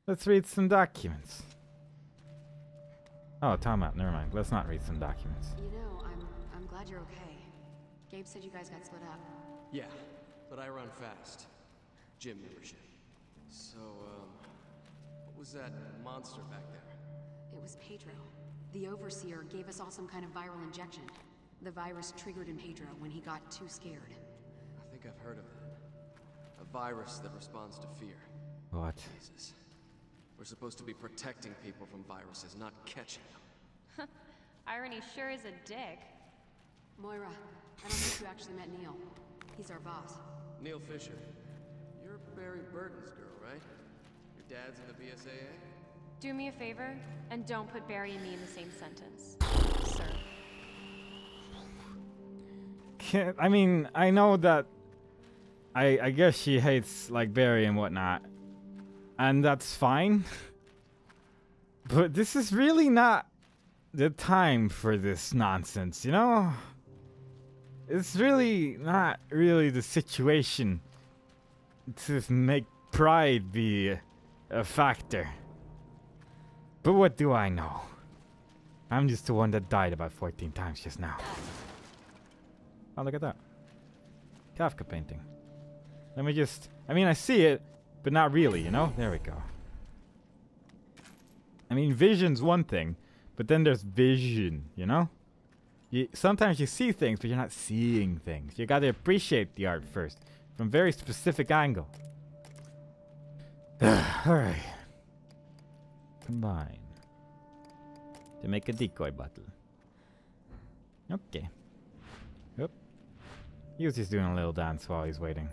Let's read some documents. Oh, time out. Never mind. Let's not read some documents. You know, I'm glad you're okay. Gabe said you guys got split up. Yeah, but I run fast. Gym membership. So, what was that monster back there? It was Pedro. The Overseer gave us all some kind of viral injection. The virus triggered in Pedro when he got too scared. I think I've heard of it. A virus that responds to fear. What? Jesus. We're supposed to be protecting people from viruses, not catching them. Irony sure is a dick. Moira, I don't think you actually met Neil. He's our boss. Neil Fisher. You're Barry Burton's girl, right? Your dad's in the BSAA? Do me a favor, and don't put Barry and me in the same sentence, sir. I mean, I know that I guess she hates like Barry and whatnot. And that's fine. But this is really not the time for this nonsense, you know? It's really not really the situation to make pride be a factor. But what do I know? I'm just the one that died about 14 times just now. Oh, look at that. Kafka painting. Let me just... I mean, I see it, but not really, you know? There we go. I mean, vision's one thing, but then there's vision, you know? Sometimes you see things, but you're not seeing things. You gotta appreciate the art first, from a very specific angle. Alright. Combine. To make a decoy bottle. Okay. Yep. He was just doing a little dance while he's waiting.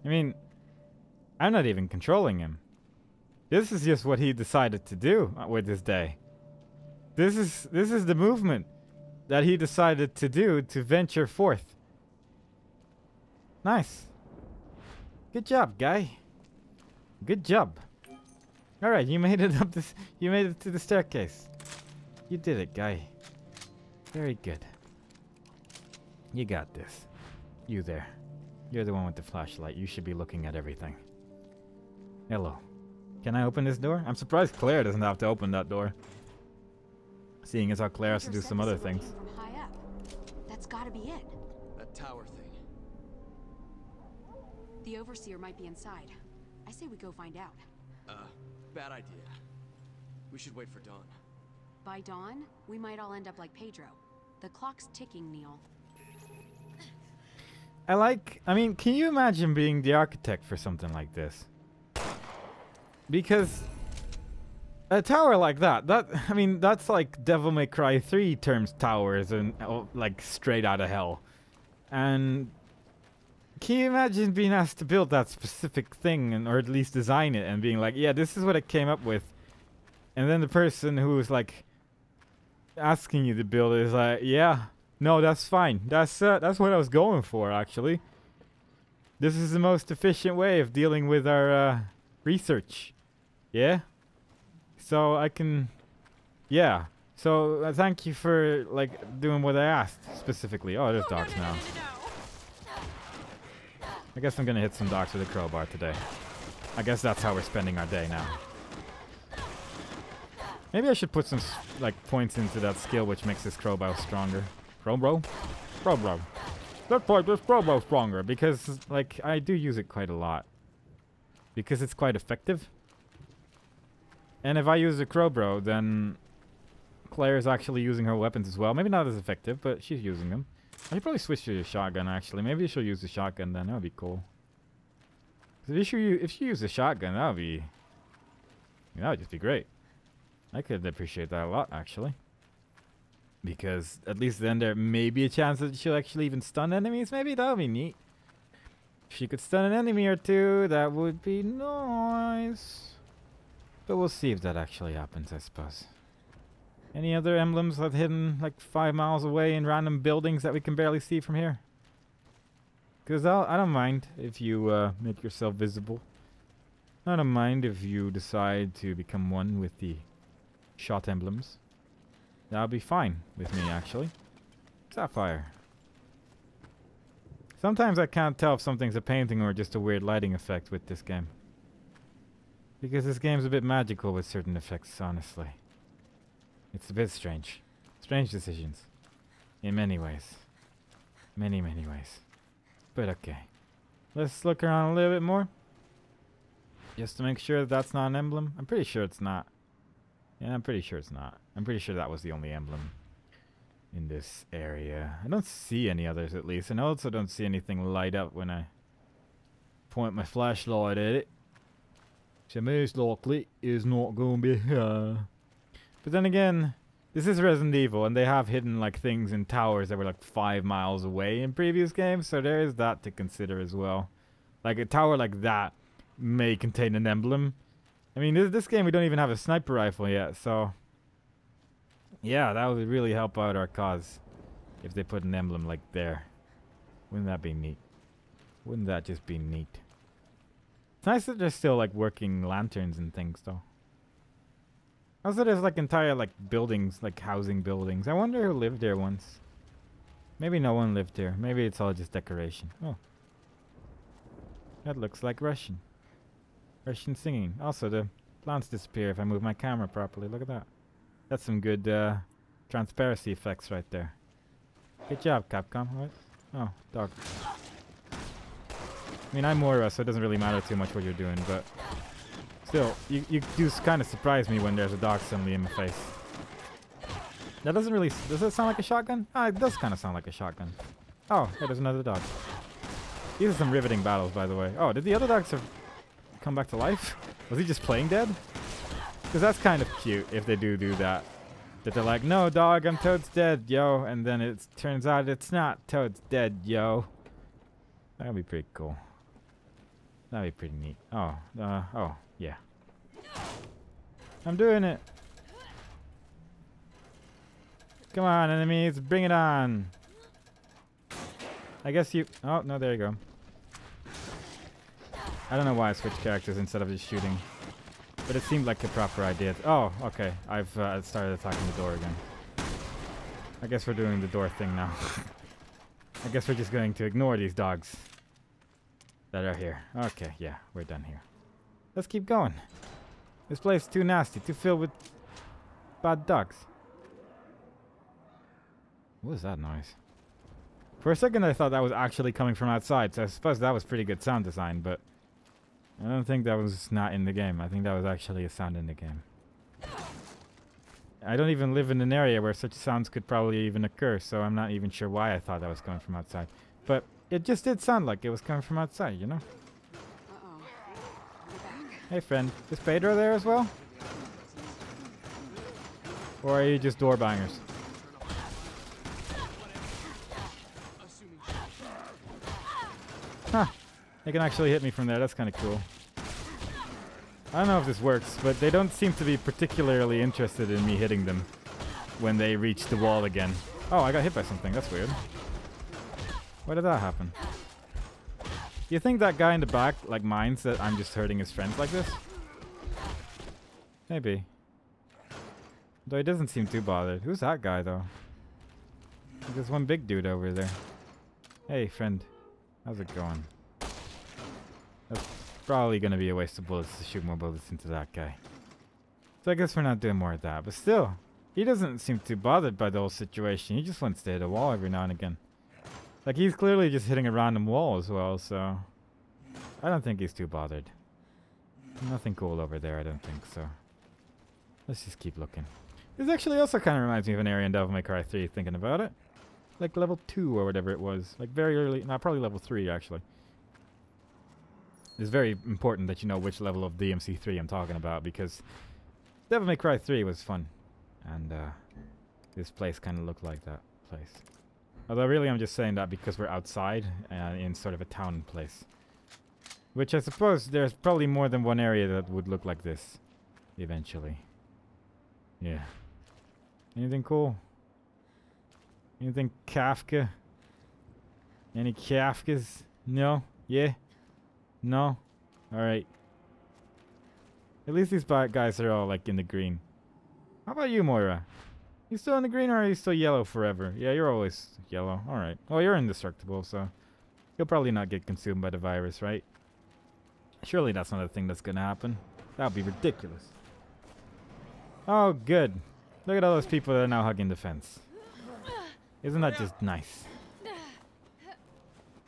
I mean, I'm not even controlling him. This is just what he decided to do with his day. This is the movement that he decided to do to venture forth. Nice. Good job, guy. Good job. All right, you made it up this. You made it to the staircase. You did it, guy. Very good. You got this. You there. You're the one with the flashlight. You should be looking at everything. Hello. Can I open this door? I'm surprised Claire doesn't have to open that door. Seeing as how Claire has to do some other things. From high up. That's gotta be it. That tower thing. The Overseer might be inside. I say we go find out. Bad idea. We should wait for dawn. By dawn, we might all end up like Pedro. The clock's ticking, Neil. I mean, can you imagine being the architect for something like this? Because a tower like that, I mean, that's like Devil May Cry 3 terms towers and like straight out of hell. And can you imagine being asked to build that specific thing, and or at least design it, and being like, yeah, this is what I came up with. And then the person who was like asking you to build it is like, yeah, no, that's fine. That's what I was going for, actually. This is the most efficient way of dealing with our research. Yeah? So I can... Yeah. So thank you for, like, doing what I asked, specifically. Oh, there's dogs now. I guess I'm gonna hit some dogs with a crowbar today. I guess that's how we're spending our day now. Maybe I should put some, like, points into that skill which makes this crowbar stronger. Crowbar? Crowbar. Let's make this crowbar stronger, because, like, I do use it quite a lot. Because it's quite effective. And if I use a crowbar, then Claire is actually using her weapons as well. Maybe not as effective, but she's using them. I should probably switch to the shotgun, actually. Maybe she'll use the shotgun then. That would be cool. If she used the shotgun, that would just be great. I could appreciate that a lot, actually. Because at least then there may be a chance that she'll actually even stun enemies. Maybe that would be neat. If she could stun an enemy or two, that would be nice. But we'll see if that actually happens, I suppose. Any other emblems that hidden like 5 miles away in random buildings that we can barely see from here? Because I don't mind if you make yourself visible. I don't mind if you decide to become one with the shot emblems. That'll be fine with me, actually. Sapphire. Sometimes I can't tell if something's a painting or just a weird lighting effect with this game. Because this game's a bit magical with certain effects, honestly. It's a bit strange. Strange decisions. In many ways. Many, many ways. But okay. Let's look around a little bit more. Just to make sure that that's not an emblem. I'm pretty sure it's not. Yeah, I'm pretty sure it's not. I'm pretty sure that was the only emblem in this area. I don't see any others, at least. And I also don't see anything light up when I point my flashlight at it. So most likely is not going to be here. But then again, this is Resident Evil, and they have hidden like things in towers that were like 5 miles away in previous games, so there is that to consider as well. Like a tower like that may contain an emblem. I mean, this game we don't even have a sniper rifle yet, so yeah, that would really help out our cause if they put an emblem like there. Wouldn't that be neat? Wouldn't that just be neat? It's nice that there's still like working lanterns and things though. Also there's like entire like buildings, like housing buildings. I wonder who lived there once. Maybe no one lived here. Maybe it's all just decoration. Oh. That looks like Russian. Russian singing. Also the plants disappear if I move my camera properly. Look at that. That's some good transparency effects right there. Good job, Capcom. What? Oh, dog. I mean, I'm Moira, so it doesn't really matter too much what you're doing, but still, you do kind of surprise me when there's a dog suddenly in my face. That doesn't really... Does that sound like a shotgun? Ah, it does kind of sound like a shotgun. Oh, hey, there's another dog. These are some riveting battles, by the way. Oh, did the other dogs have come back to life? Was he just playing dead? Because that's kind of cute if they do that. That they're like, no, dog, I'm Toad's dead, yo. And then it turns out it's not Toad's dead, yo. That would be pretty cool. That would be pretty neat. Oh, yeah. I'm doing it. Come on, enemies, bring it on. I guess you... Oh, no, there you go. I don't know why I switched characters instead of just shooting. But it seemed like a proper idea. Oh, okay. I've started attacking the door again. I guess we're doing the door thing now. I guess we're just going to ignore these dogs that are here. Okay, yeah, we're done here. Let's keep going. This place is too nasty, too filled with bad dogs. What was that noise? For a second I thought that was actually coming from outside, so I suppose that was pretty good sound design, but I don't think that was not in the game. I think that was actually a sound in the game. I don't even live in an area where such sounds could probably even occur, so I'm not even sure why I thought that was coming from outside. But it just did sound like it was coming from outside, you know? Uh-oh. We're back. Hey friend, is Pedro there as well? Or are you just door bangers? Huh. They can actually hit me from there. That's kind of cool. I don't know if this works, but they don't seem to be particularly interested in me hitting them when they reach the wall again. Oh, I got hit by something. That's weird. Why did that happen? Do you think that guy in the back like minds that I'm just hurting his friends like this? Maybe. Though he doesn't seem too bothered. Who's that guy though? There's one big dude over there. Hey friend. How's it going? That's probably going to be a waste of bullets to shoot more bullets into that guy. So I guess we're not doing more of that. But still, he doesn't seem too bothered by the whole situation. He just wants to hit a wall every now and again. Like, he's clearly just hitting a random wall as well, so I don't think he's too bothered. Nothing cool over there, I don't think, so let's just keep looking. This actually also kind of reminds me of an area in Devil May Cry 3, thinking about it. Like level 2 or whatever it was. Like very early, no, probably level 3 actually. It's very important that you know which level of DMC3 I'm talking about, because Devil May Cry 3 was fun. And this place kind of looked like that place. Although really I'm just saying that because we're outside in sort of a town place. Which I suppose there's probably more than one area that would look like this eventually. Yeah. Anything cool? Anything Kafka? Any Kafkas? No? Yeah? No? Alright. At least these guys are all like in the green. How about you, Moira? You still in the green or are you still yellow forever? Yeah, you're always yellow. Alright. Oh, you're indestructible, so you'll probably not get consumed by the virus, right? Surely that's not a thing that's gonna happen. That would be ridiculous. Oh, good. Look at all those people that are now hugging the fence. Isn't that just nice?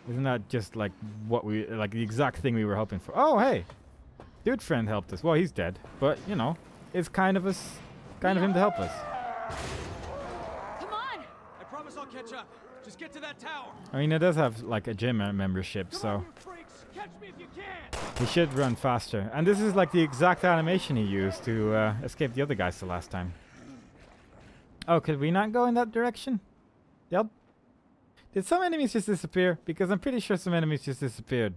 Isn't that just like what we, like the exact thing we were hoping for? Oh, hey. Dude friend helped us. Well, he's dead. But, you know, it's kind of us, kind of him to help us. Come on! I promise I'll catch up. Just get to that tower. I mean, it does have like a gym membership, so Catch me if you can. he should run faster. And this is like the exact animation he used to escape the other guys the last time. Oh, could we not go in that direction? Yep. Did some enemies just disappear? Because I'm pretty sure some enemies just disappeared.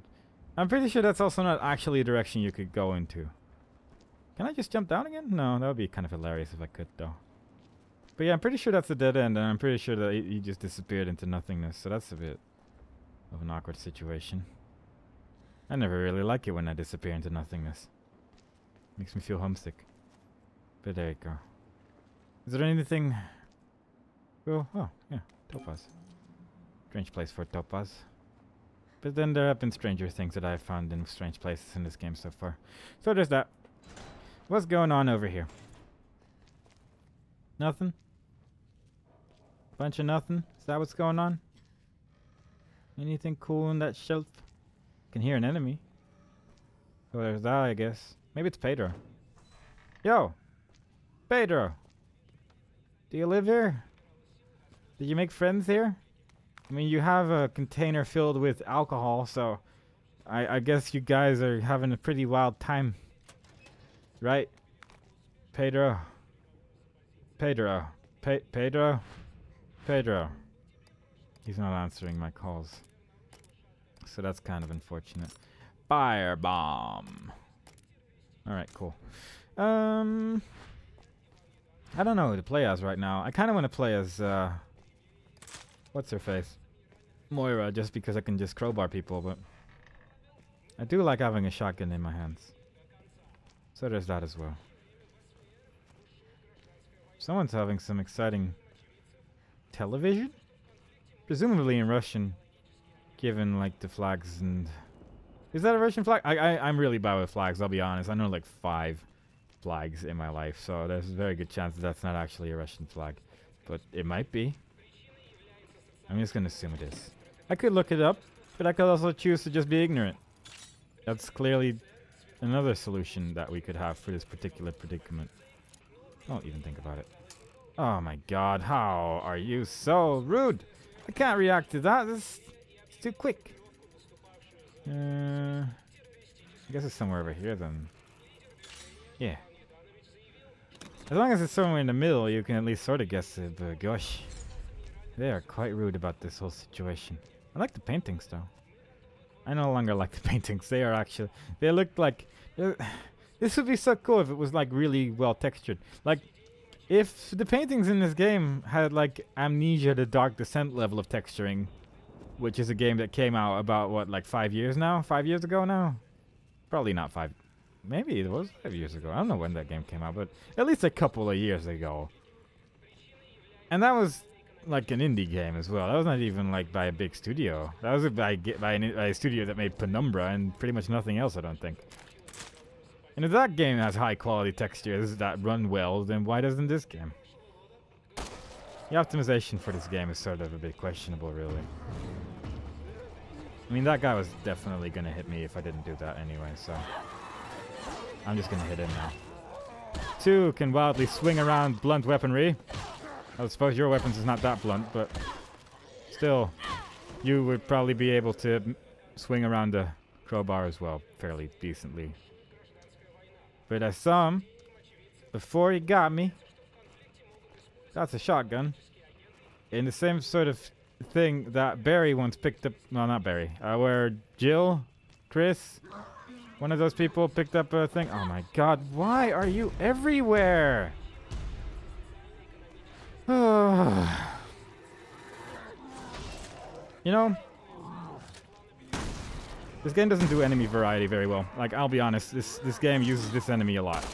I'm pretty sure that's also not actually a direction you could go into. Can I just jump down again? No, that would be kind of hilarious if I could, though. But yeah, I'm pretty sure that's a dead end, and I'm pretty sure that he just disappeared into nothingness, so that's a bit of an awkward situation. I never really like it when I disappear into nothingness. Makes me feel homesick. But there you go. Is there anything... Oh, yeah, Topaz. Strange place for Topaz. But then there have been stranger things that I've found in strange places in this game so far. So there's that. What's going on over here? Nothing? Bunch of nothing? Is that what's going on? Anything cool in that shelf? Can hear an enemy. Oh, there's that, I guess. Maybe it's Pedro. Yo! Pedro! Do you live here? Did you make friends here? I mean, you have a container filled with alcohol, so I guess you guys are having a pretty wild time. Right? Pedro. Pedro. Pedro? Pedro. He's not answering my calls. So that's kind of unfortunate. Firebomb. Alright, cool. I don't know who to play as right now. I kind of want to play as, what's her face? Moira, just because I can just crowbar people, but I do like having a shotgun in my hands. So there's that as well. Someone's having some exciting television? Presumably in Russian, given like the flags and... Is that a Russian flag? I'm really bad with flags, I'll be honest. I know like 5 flags in my life, so there's a very good chance that that's not actually a Russian flag. But it might be. I'm just gonna assume it is. I could look it up, but I could also choose to just be ignorant. That's clearly another solution that we could have for this particular predicament. Don't even think about it. Oh my god, how are you so rude? I can't react to that. It's too quick. I guess it's somewhere over here then. Yeah. As long as it's somewhere in the middle, you can at least sort of guess it, but gosh. They are quite rude about this whole situation. I like the paintings though. I no longer like the paintings. They are actually... They look like... This would be so cool if it was like really well textured. Like, if the paintings in this game had like Amnesia the Dark Descent level of texturing, which is a game that came out about, what, like 5 years now? 5 years ago now? Probably not 5. Maybe it was 5 years ago. I don't know when that game came out, but at least a couple of years ago. And that was like an indie game as well. That was not even like by a big studio. That was by a studio that made Penumbra and pretty much nothing else, I don't think. And if that game has high quality textures that run well, then why doesn't this game? The optimization for this game is sort of a bit questionable, really. I mean, that guy was definitely going to hit me if I didn't do that anyway, so... I'm just going to hit him now. 2 can wildly swing around blunt weaponry. I suppose your weapons is not that blunt, but... Still, you would probably be able to swing around the crowbar as well, fairly decently. But I saw him before he got me. That's a shotgun. In the same sort of thing that Barry once picked up. No, not Barry. Where Jill, Chris, one of those people picked up a thing. Oh my god, why are you everywhere? You know, this game doesn't do enemy variety very well. Like, I'll be honest, this game uses this enemy a lot.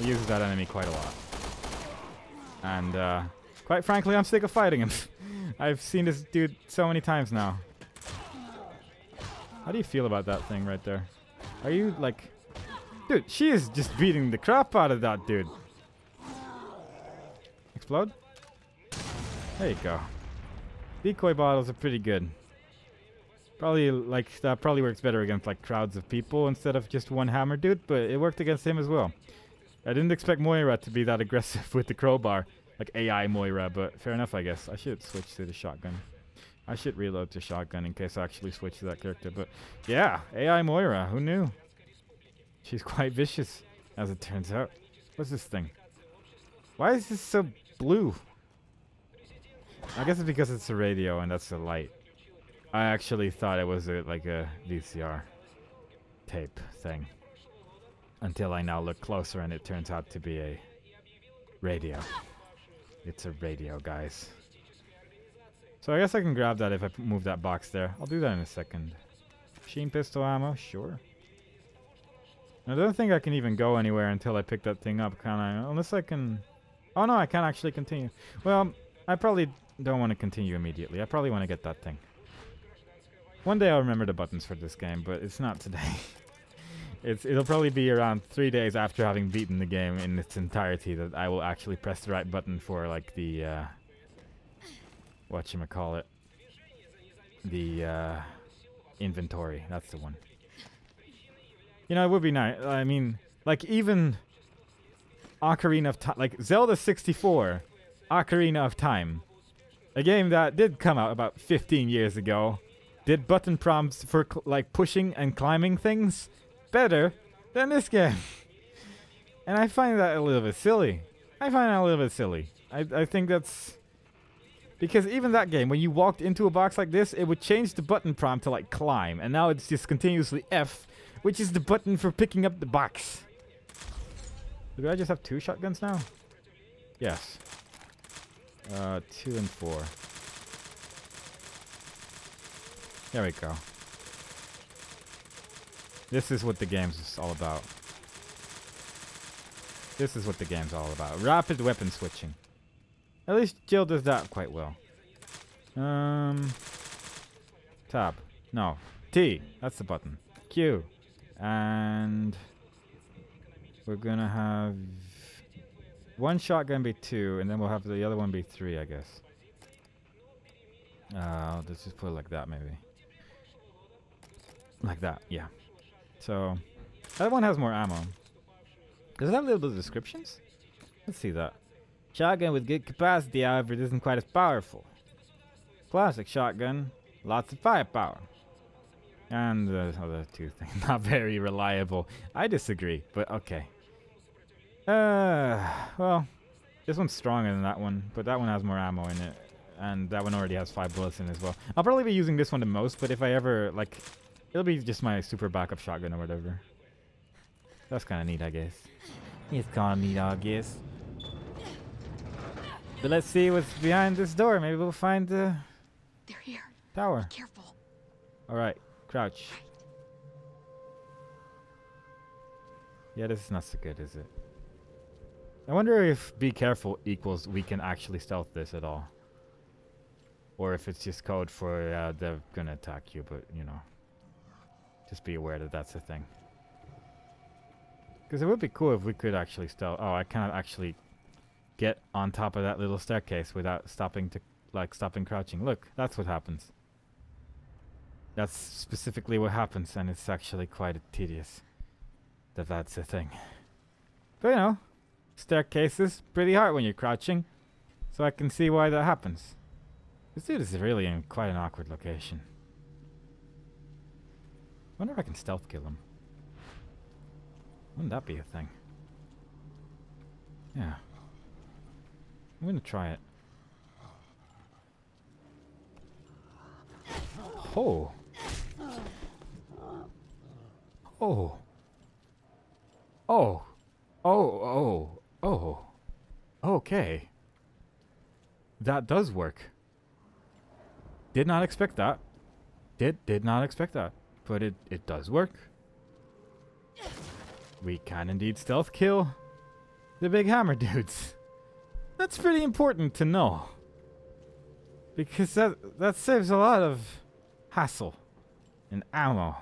It uses that enemy quite a lot. And, quite frankly, I'm sick of fighting him. I've seen this dude so many times now. How do you feel about that thing right there? Are you, like... Dude, she is just beating the crap out of that dude. Explode? There you go. Decoy bottles are pretty good. Probably, like, that probably works better against, like, crowds of people instead of just one hammer dude, but it worked against him as well. I didn't expect Moira to be that aggressive with the crowbar. Like, AI Moira, but fair enough, I guess. I should switch to the shotgun. I should reload to shotgun in case I actually switch to that character, but yeah, AI Moira, who knew? She's quite vicious, as it turns out. What's this thing? Why is this so blue? I guess it's because it's a radio and that's the light. I actually thought it was like a VCR tape thing. Until I now look closer and it turns out to be a radio. It's a radio, guys. So I guess I can grab that if I move that box there. I'll do that in a second. Machine pistol ammo, sure. I don't think I can even go anywhere until I pick that thing up, can I? Unless I can... Oh no, I can't actually continue. Well, I probably don't want to continue immediately. I probably want to get that thing. One day I'll remember the buttons for this game, but it's not today. It'll probably be around 3 days after having beaten the game in its entirety that I will actually press the right button for, like, the, whatchamacallit. The, inventory. That's the one. You know, it would be nice. I mean, like, even Ocarina of Time, like, Zelda 64, Ocarina of Time, a game that did come out about 15 years ago, did button prompts for, like, pushing and climbing things better than this game. And I find that a little bit silly. I think that's... Because even that game, when you walked into a box like this, it would change the button prompt to, like, climb. And now it's just continuously F, which is the button for picking up the box. Do I just have 2 shotguns now? Yes. 2 and 4. There we go. This is what the game's is all about. This is what the game's all about. Rapid weapon switching. At least Jill does that quite well. Tab. No. T. That's the button. Q. And we're gonna have one shotgun be 2, and then we'll have the other one be 3, I guess. Let's just put it like that, maybe. Like that, yeah. So, that one has more ammo. Does it have little descriptions? Let's see that. Shotgun with good capacity, however, it isn't quite as powerful. Classic shotgun, lots of firepower. And the other 2 things, not very reliable. I disagree, but okay. Well, this one's stronger than that one, but that one has more ammo in it. And that one already has 5 bullets in it as well. I'll probably be using this one the most, but if I ever, like... It'll be just my super backup shotgun or whatever. That's kind of neat, I guess. It's kind of neat, I guess. But let's see what's behind this door. Maybe we'll find the They're here. tower. Be careful. Alright, crouch. Yeah, this is not so good, is it? I wonder if be careful equals we can actually stealth this at all. Or if it's just code for they're gonna attack you, but you know. Just be aware that that's a thing. Because it would be cool if we could actually stealth. Oh, I cannot actually get on top of that little staircase without stopping to, like, stopping crouching. Look, that's what happens. That's specifically what happens, and it's actually quite tedious that that's a thing. But you know, staircases pretty hard when you're crouching, so I can see why that happens. This dude is really in quite an awkward location. I wonder if I can stealth kill him. Wouldn't that be a thing? Yeah. I'm gonna try it. Oh. Oh. Oh. Oh. Oh. Okay. That does work. Did not expect that. Did not expect that. But it does work. We can indeed stealth kill the big hammer dudes. That's pretty important to know. Because that saves a lot of hassle and ammo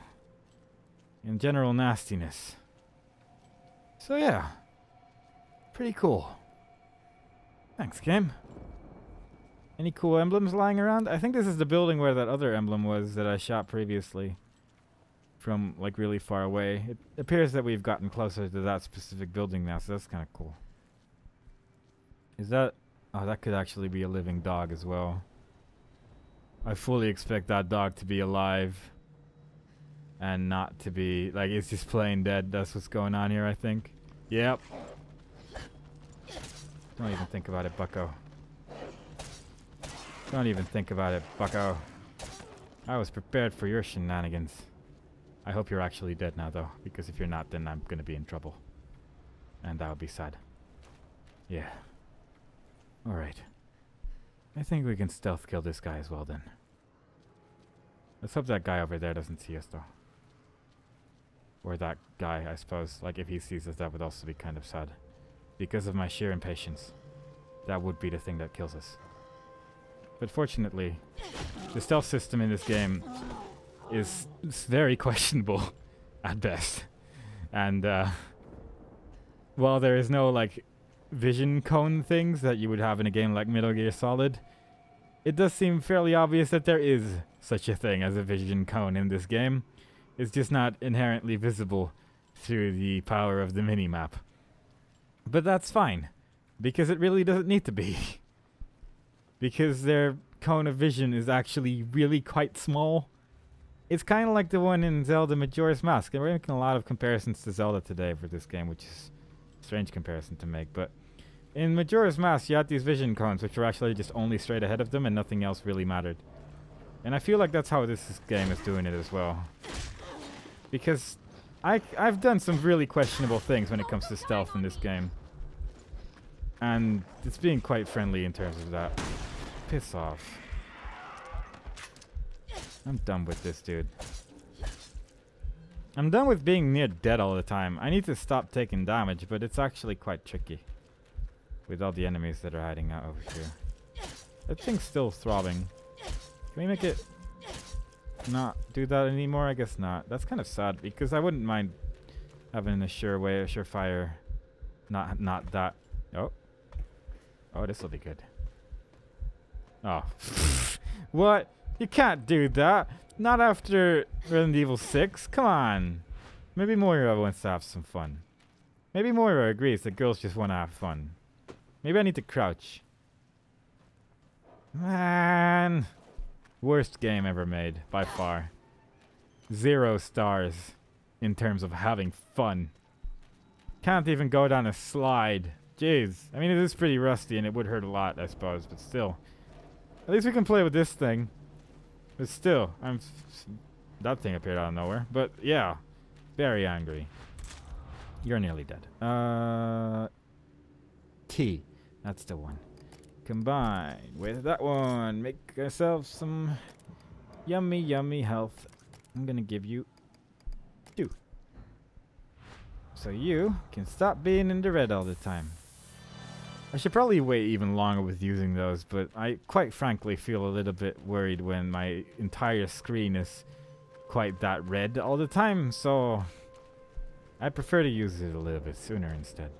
and general nastiness. So yeah, pretty cool. Thanks, game. Any cool emblems lying around? I think this is the building where that other emblem was that I shot previously from like really far away. It appears that we've gotten closer to that specific building now, so that's kind of cool. Is that... Oh, that could actually be a living dog as well. I fully expect that dog to be alive and not to be... Like, it's just plain dead. That's what's going on here, I think. Yep. Don't even think about it, bucko. Don't even think about it, bucko. I was prepared for your shenanigans. I hope you're actually dead now, though, because if you're not, then I'm gonna be in trouble. And that would be sad. Yeah. Alright. I think we can stealth kill this guy as well, then. Let's hope that guy over there doesn't see us, though. Or that guy, I suppose. Like, if he sees us, that would also be kind of sad. Because of my sheer impatience. That would be the thing that kills us. But fortunately, the stealth system in this game is very questionable at best. And while there is no like vision cone things that you would have in a game like Metal Gear Solid, it does seem fairly obvious that there is such a thing as a vision cone in this game. It's just not inherently visible through the power of the minimap. But that's fine, because it really doesn't need to be. Because their cone of vision is actually really quite small. It's kind of like the one in Zelda Majora's Mask. And we're making a lot of comparisons to Zelda today for this game, which is a strange comparison to make. But in Majora's Mask, you had these vision cones, which were actually just only straight ahead of them, and nothing else really mattered. And I feel like that's how this game is doing it as well. Because I've done some really questionable things when it comes to stealth in this game. And it's being quite friendly in terms of that. Piss off. I'm done with this, dude. I'm done with being near dead all the time. I need to stop taking damage, but it's actually quite tricky. With all the enemies that are hiding out over here. That thing's still throbbing. Can we make it not do that anymore? I guess not. That's kind of sad, because I wouldn't mind having a surefire. Not that. Oh. Oh, this will be good. Oh. What? You can't do that. Not after Resident Evil 6. Come on. Maybe Moira wants to have some fun. Maybe Moira agrees that girls just want to have fun. Maybe I need to crouch. Man. Worst game ever made, by far. 0 stars in terms of having fun. Can't even go down a slide. Jeez. I mean, it is pretty rusty and it would hurt a lot, I suppose, but still. At least we can play with this thing. But still, that thing appeared out of nowhere. But yeah, very angry. You're nearly dead. T. That's the one. Combine with that one. Make ourselves some yummy, yummy health. I'm gonna give you 2. So you can stop being in the red all the time. I should probably wait even longer with using those, but I quite frankly feel a little bit worried when my entire screen is quite that red all the time, so I prefer to use it a little bit sooner instead.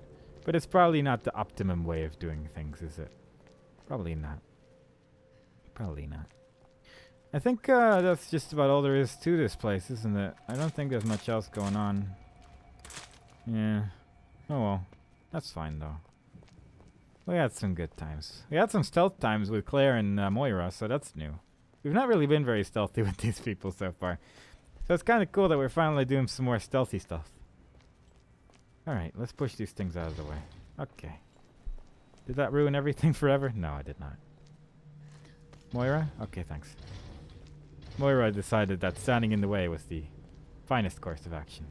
But it's probably not the optimum way of doing things, is it? Probably not. Probably not. I think that's just about all there is to this place, isn't it? I don't think there's much else going on. Yeah. Oh well. That's fine though. We had some good times. We had some stealth times with Claire and Moira, so that's new. We've not really been very stealthy with these people so far. So it's kind of cool that we're finally doing some more stealthy stuff. Alright, let's push these things out of the way. Okay. Did that ruin everything forever? No, I did not. Moira? Okay, thanks. Moira decided that standing in the way was the finest course of action.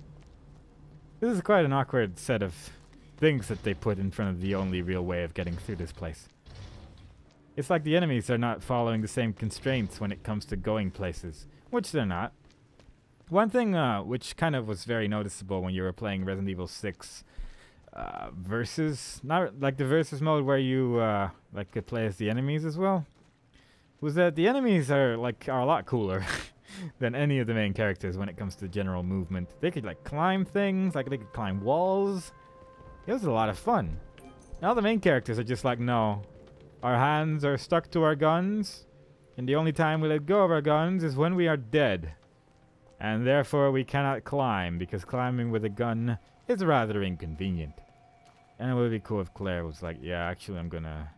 This is quite an awkward set of things that they put in front of the only real way of getting through this place. It's like the enemies are not following the same constraints when it comes to going places, which they're not. One thing which kind of was very noticeable when you were playing Resident Evil 6 versus, not like the versus mode where you like could play as the enemies as well, was that the enemies are a lot cooler than any of the main characters when it comes to general movement. They could like climb things, like they could climb walls. It was a lot of fun. Now the main characters are just like, no. Our hands are stuck to our guns, and the only time we let go of our guns is when we are dead. And therefore we cannot climb, because climbing with a gun is rather inconvenient. And it would be cool if Claire was like, yeah, actually I'm gonna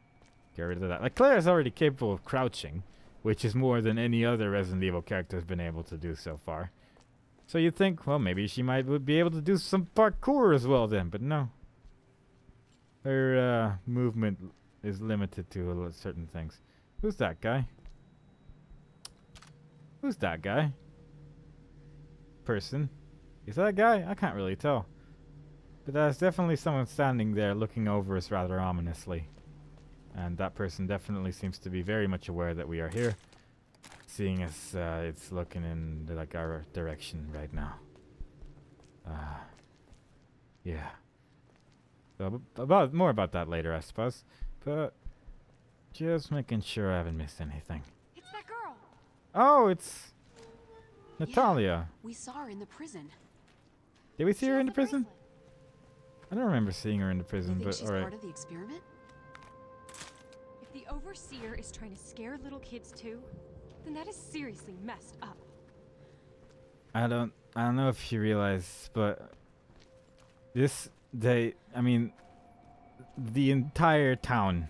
get rid of that. Like, Claire is already capable of crouching, which is more than any other Resident Evil character has been able to do so far. So you'd think, well, maybe she would be able to do some parkour as well then, but no. Her movement is limited to certain things. Who's that guy? Who's that guy? Person. Is that a guy? I can't really tell. But there's definitely someone standing there looking over us rather ominously. And that person definitely seems to be very much aware that we are here. Seeing as it's looking in like our direction right now. Yeah. So more about that later, I suppose. But just making sure I haven't missed anything. It's that girl. Oh, it's Natalia. We saw her in the prison. Did we see She her has in the the prison? bracelet. I don't remember seeing her in the You prison, think but she's alright. part of the experiment? If the Overseer is trying to scare little kids too, then that is seriously messed up. I don't know if you realize, but the entire town,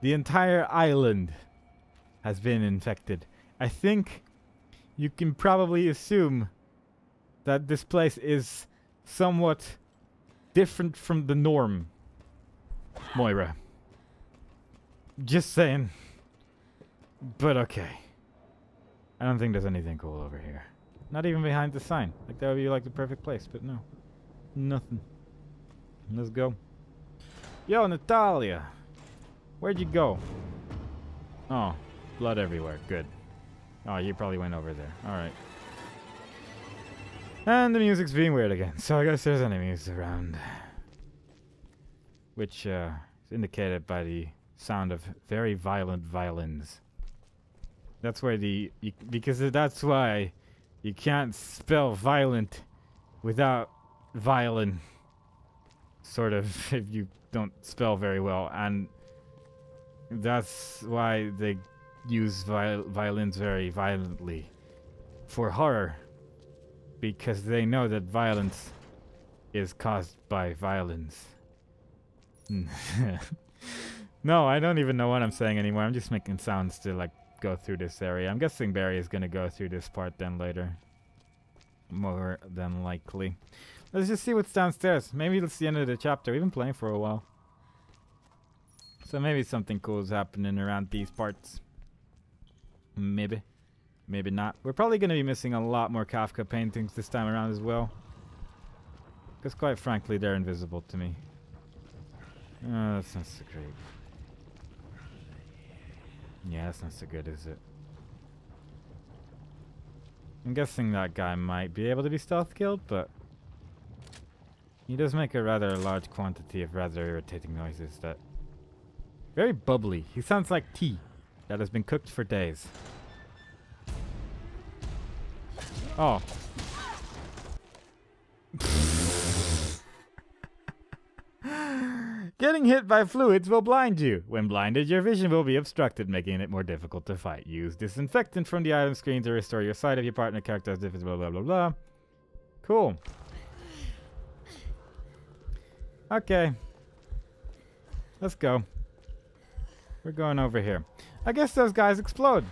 the entire island has been infected. I think you can probably assume that this place is somewhat different from the norm, Moira. Just saying. But okay. I don't think there's anything cool over here. Not even behind the sign. Like, that would be like the perfect place, but no. Nothing. Let's go. Yo, Natalia! Where'd you go? Oh, blood everywhere. Good. Oh, you probably went over there. Alright. And the music's being weird again, so I guess there's enemies around. Which is indicated by the sound of very violent violins. That's why because that's why you can't spell violent without violin. Sort of, if you don't spell very well, and that's why they use violins very violently for horror, because they know that violence is caused by violence. No, I don't even know what I'm saying anymore. I'm just making sounds to like go through this area. I'm guessing Barry is gonna go through this part then later, more than likely. Let's just see what's downstairs. Maybe it's the end of the chapter. We've been playing for a while, so maybe something cool is happening around these parts. Maybe. Maybe not. We're probably going to be missing a lot more Kafka paintings this time around as well. Because quite frankly, they're invisible to me. Oh, that's not so great. Yeah, that's not so good, is it? I'm guessing that guy might be able to be stealth killed, but he does make a rather large quantity of rather irritating noises that... Very bubbly. He sounds like tea that has been cooked for days. Oh. Getting hit by fluids will blind you. When blinded, your vision will be obstructed, making it more difficult to fight. Use disinfectant from the item screen to restore your sight if your partner character has different blah blah blah blah. Cool. Okay. Let's go. We're going over here. I guess those guys explode.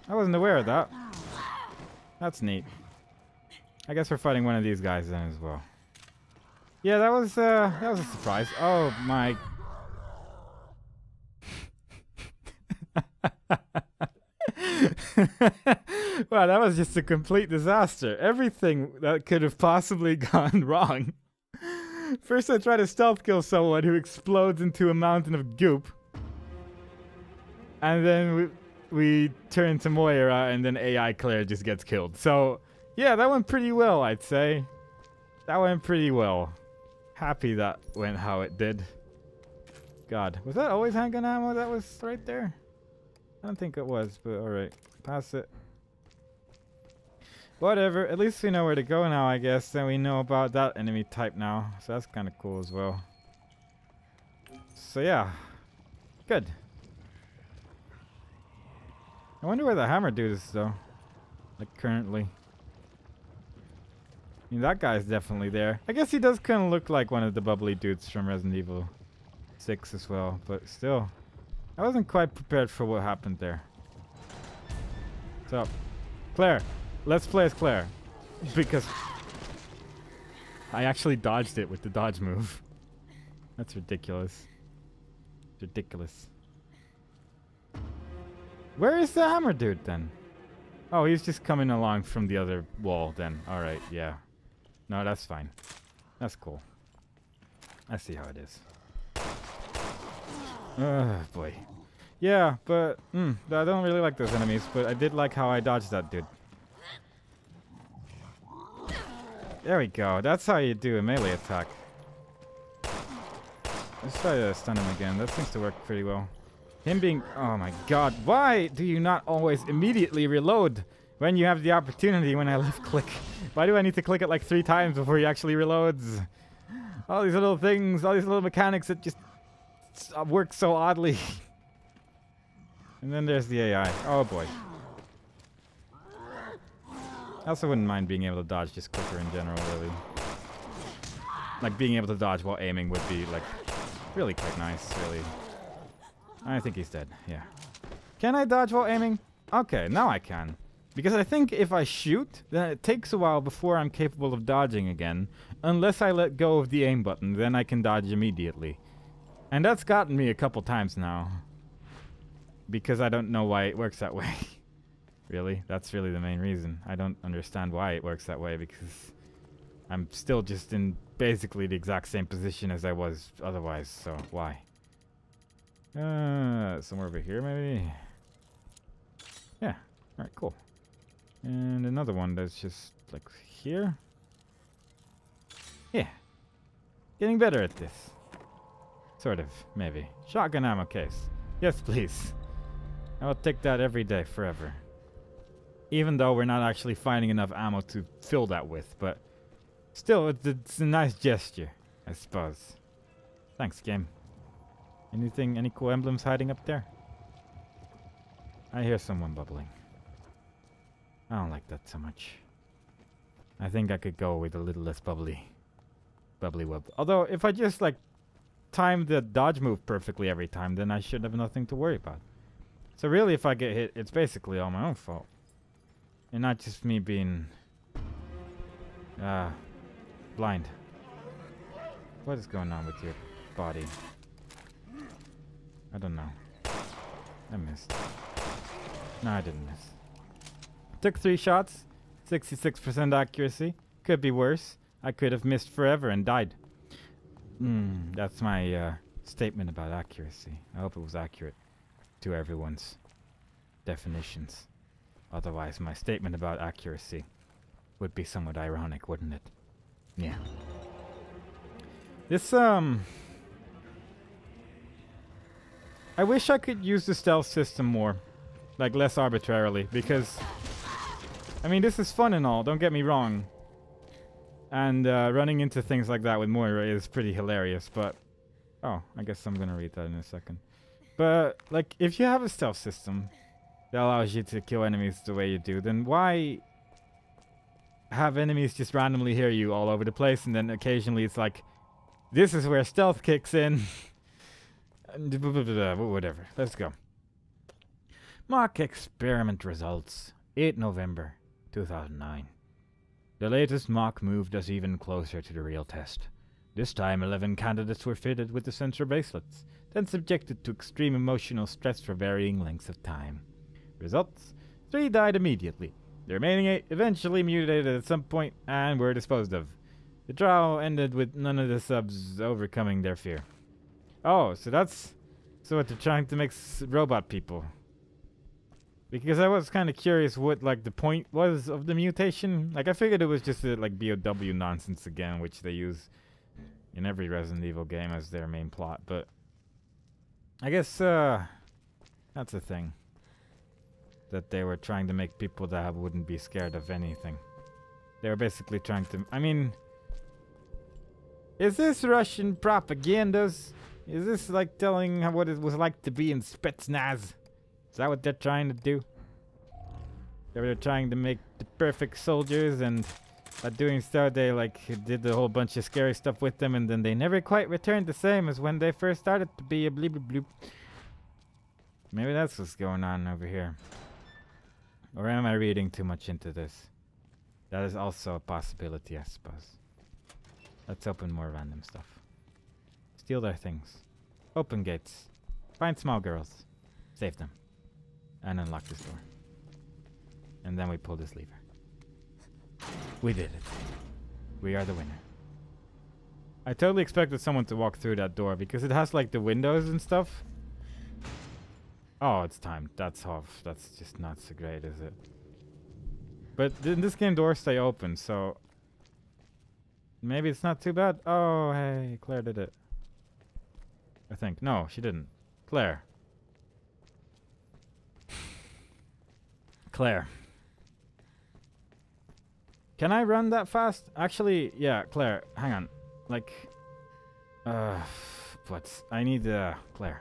I wasn't aware of that. That's neat. I guess we're fighting one of these guys then as well. Yeah, that was a surprise. Oh my. Wow, that was just a complete disaster. Everything that could have possibly gone wrong. First I try to stealth kill someone who explodes into a mountain of goop. And then we turn to Moira, and then AI Claire just gets killed. So, yeah, that went pretty well, I'd say. That went pretty well. Happy that went how it did. God, was that always handgun ammo that was right there? I don't think it was, but alright. Pass it. Whatever, at least we know where to go now, I guess. And we know about that enemy type now. So that's kind of cool as well. So yeah. Good. I wonder where the hammer dude is, though. Like, currently. I mean, that guy's definitely there. I guess he does kind of look like one of the bubbly dudes from Resident Evil 6 as well. But still, I wasn't quite prepared for what happened there. What's up? Claire. Let's play as Claire. Because I actually dodged it with the dodge move. That's ridiculous. It's ridiculous. Where is the hammer dude then? Oh, he's just coming along from the other wall then. Alright, yeah. No, that's fine. That's cool. I see how it is. Boy. Yeah, but I don't really like those enemies, but I did like how I dodged that dude. There we go. That's how you do a melee attack. Let's try to stun him again. That seems to work pretty well. Him being... Oh my god. Why do you not always immediately reload when you have the opportunity when I left click? Why do I need to click it like 3 times before he actually reloads? All these little things, all these little mechanics that just work so oddly. And then there's the AI. Oh boy. I also wouldn't mind being able to dodge just quicker in general, really. Like, being able to dodge while aiming would be, like, really quite nice, really. I think he's dead, yeah. Can I dodge while aiming? Okay, now I can. Because I think if I shoot, then it takes a while before I'm capable of dodging again. Unless I let go of the aim button, then I can dodge immediately. And that's gotten me a couple times now. Because I don't know why it works that way. Really, that's really the main reason. I don't understand why it works that way, because I'm still just in basically the exact same position as I was otherwise, so why? Somewhere over here maybe? Yeah, alright, cool. And another one that's just like here? Yeah. Getting better at this. Sort of, maybe. Shotgun ammo case. Yes, please. I will take that every day, forever. Even though we're not actually finding enough ammo to fill that with, but still, it's a nice gesture, I suppose. Thanks, game. Anything, any cool emblems hiding up there? I hear someone bubbling. I don't like that so much. I think I could go with a little less bubbly. Bubbly wub. Although, if I just, like, time the dodge move perfectly every time, then I should have nothing to worry about. So really, if I get hit, it's basically all my own fault. And not just me being blind. What is going on with your body? I don't know. I missed. No, I didn't miss. Took 3 shots, 66% accuracy. Could be worse. I could have missed forever and died. That's my statement about accuracy. I hope it was accurate to everyone's definitions. Otherwise, my statement about accuracy would be somewhat ironic, wouldn't it? Yeah. This, I wish I could use the stealth system more. Like, less arbitrarily, because... I mean, this is fun and all, don't get me wrong. And, running into things like that with Moira is pretty hilarious, but... Oh, I guess I'm gonna read that in a second. But, like, if you have a stealth system that allows you to kill enemies the way you do, then why have enemies just randomly hear you all over the place, and then occasionally it's like, this is where stealth kicks in. Whatever. Let's go. Mock experiment results. 8 November 2009. The latest mock moved us even closer to the real test. This time 11 candidates were fitted with the sensor bracelets, then subjected to extreme emotional stress for varying lengths of time. Results: 3 died immediately. The remaining 8 eventually mutated at some point and were disposed of. The trial ended with none of the subs overcoming their fear. Oh, so that's... So what, they're trying to make robot people. Because I was kind of curious what, like, the point was of the mutation. Like, I figured it was just a, like, BOW nonsense again, which they use in every Resident Evil game as their main plot, but... I guess, that's a thing. That they were trying to make people that wouldn't be scared of anything. They were basically trying to... I mean... Is this Russian propagandas? Is this like telling what it was like to be in Spetsnaz? Is that what they're trying to do? They were trying to make the perfect soldiers, and by doing so they like did a whole bunch of scary stuff with them, and then they never quite returned the same as when they first started to be a bleep bloop bloop. Maybe that's what's going on over here. Or am I reading too much into this? That is also a possibility, I suppose. Let's open more random stuff. Steal their things. Open gates. Find small girls. Save them. And unlock this door. And then we pull this lever. We did it. We are the winner. I totally expected someone to walk through that door because it has like the windows and stuff. Oh, it's time. That's off. That's just not so great, is it? But in this game, doors stay open, so... Maybe it's not too bad. Oh, hey, Claire did it. I think. No, she didn't. Claire. Claire. Can I run that fast? Actually, yeah, Claire. Hang on. Like... what? I need, Claire.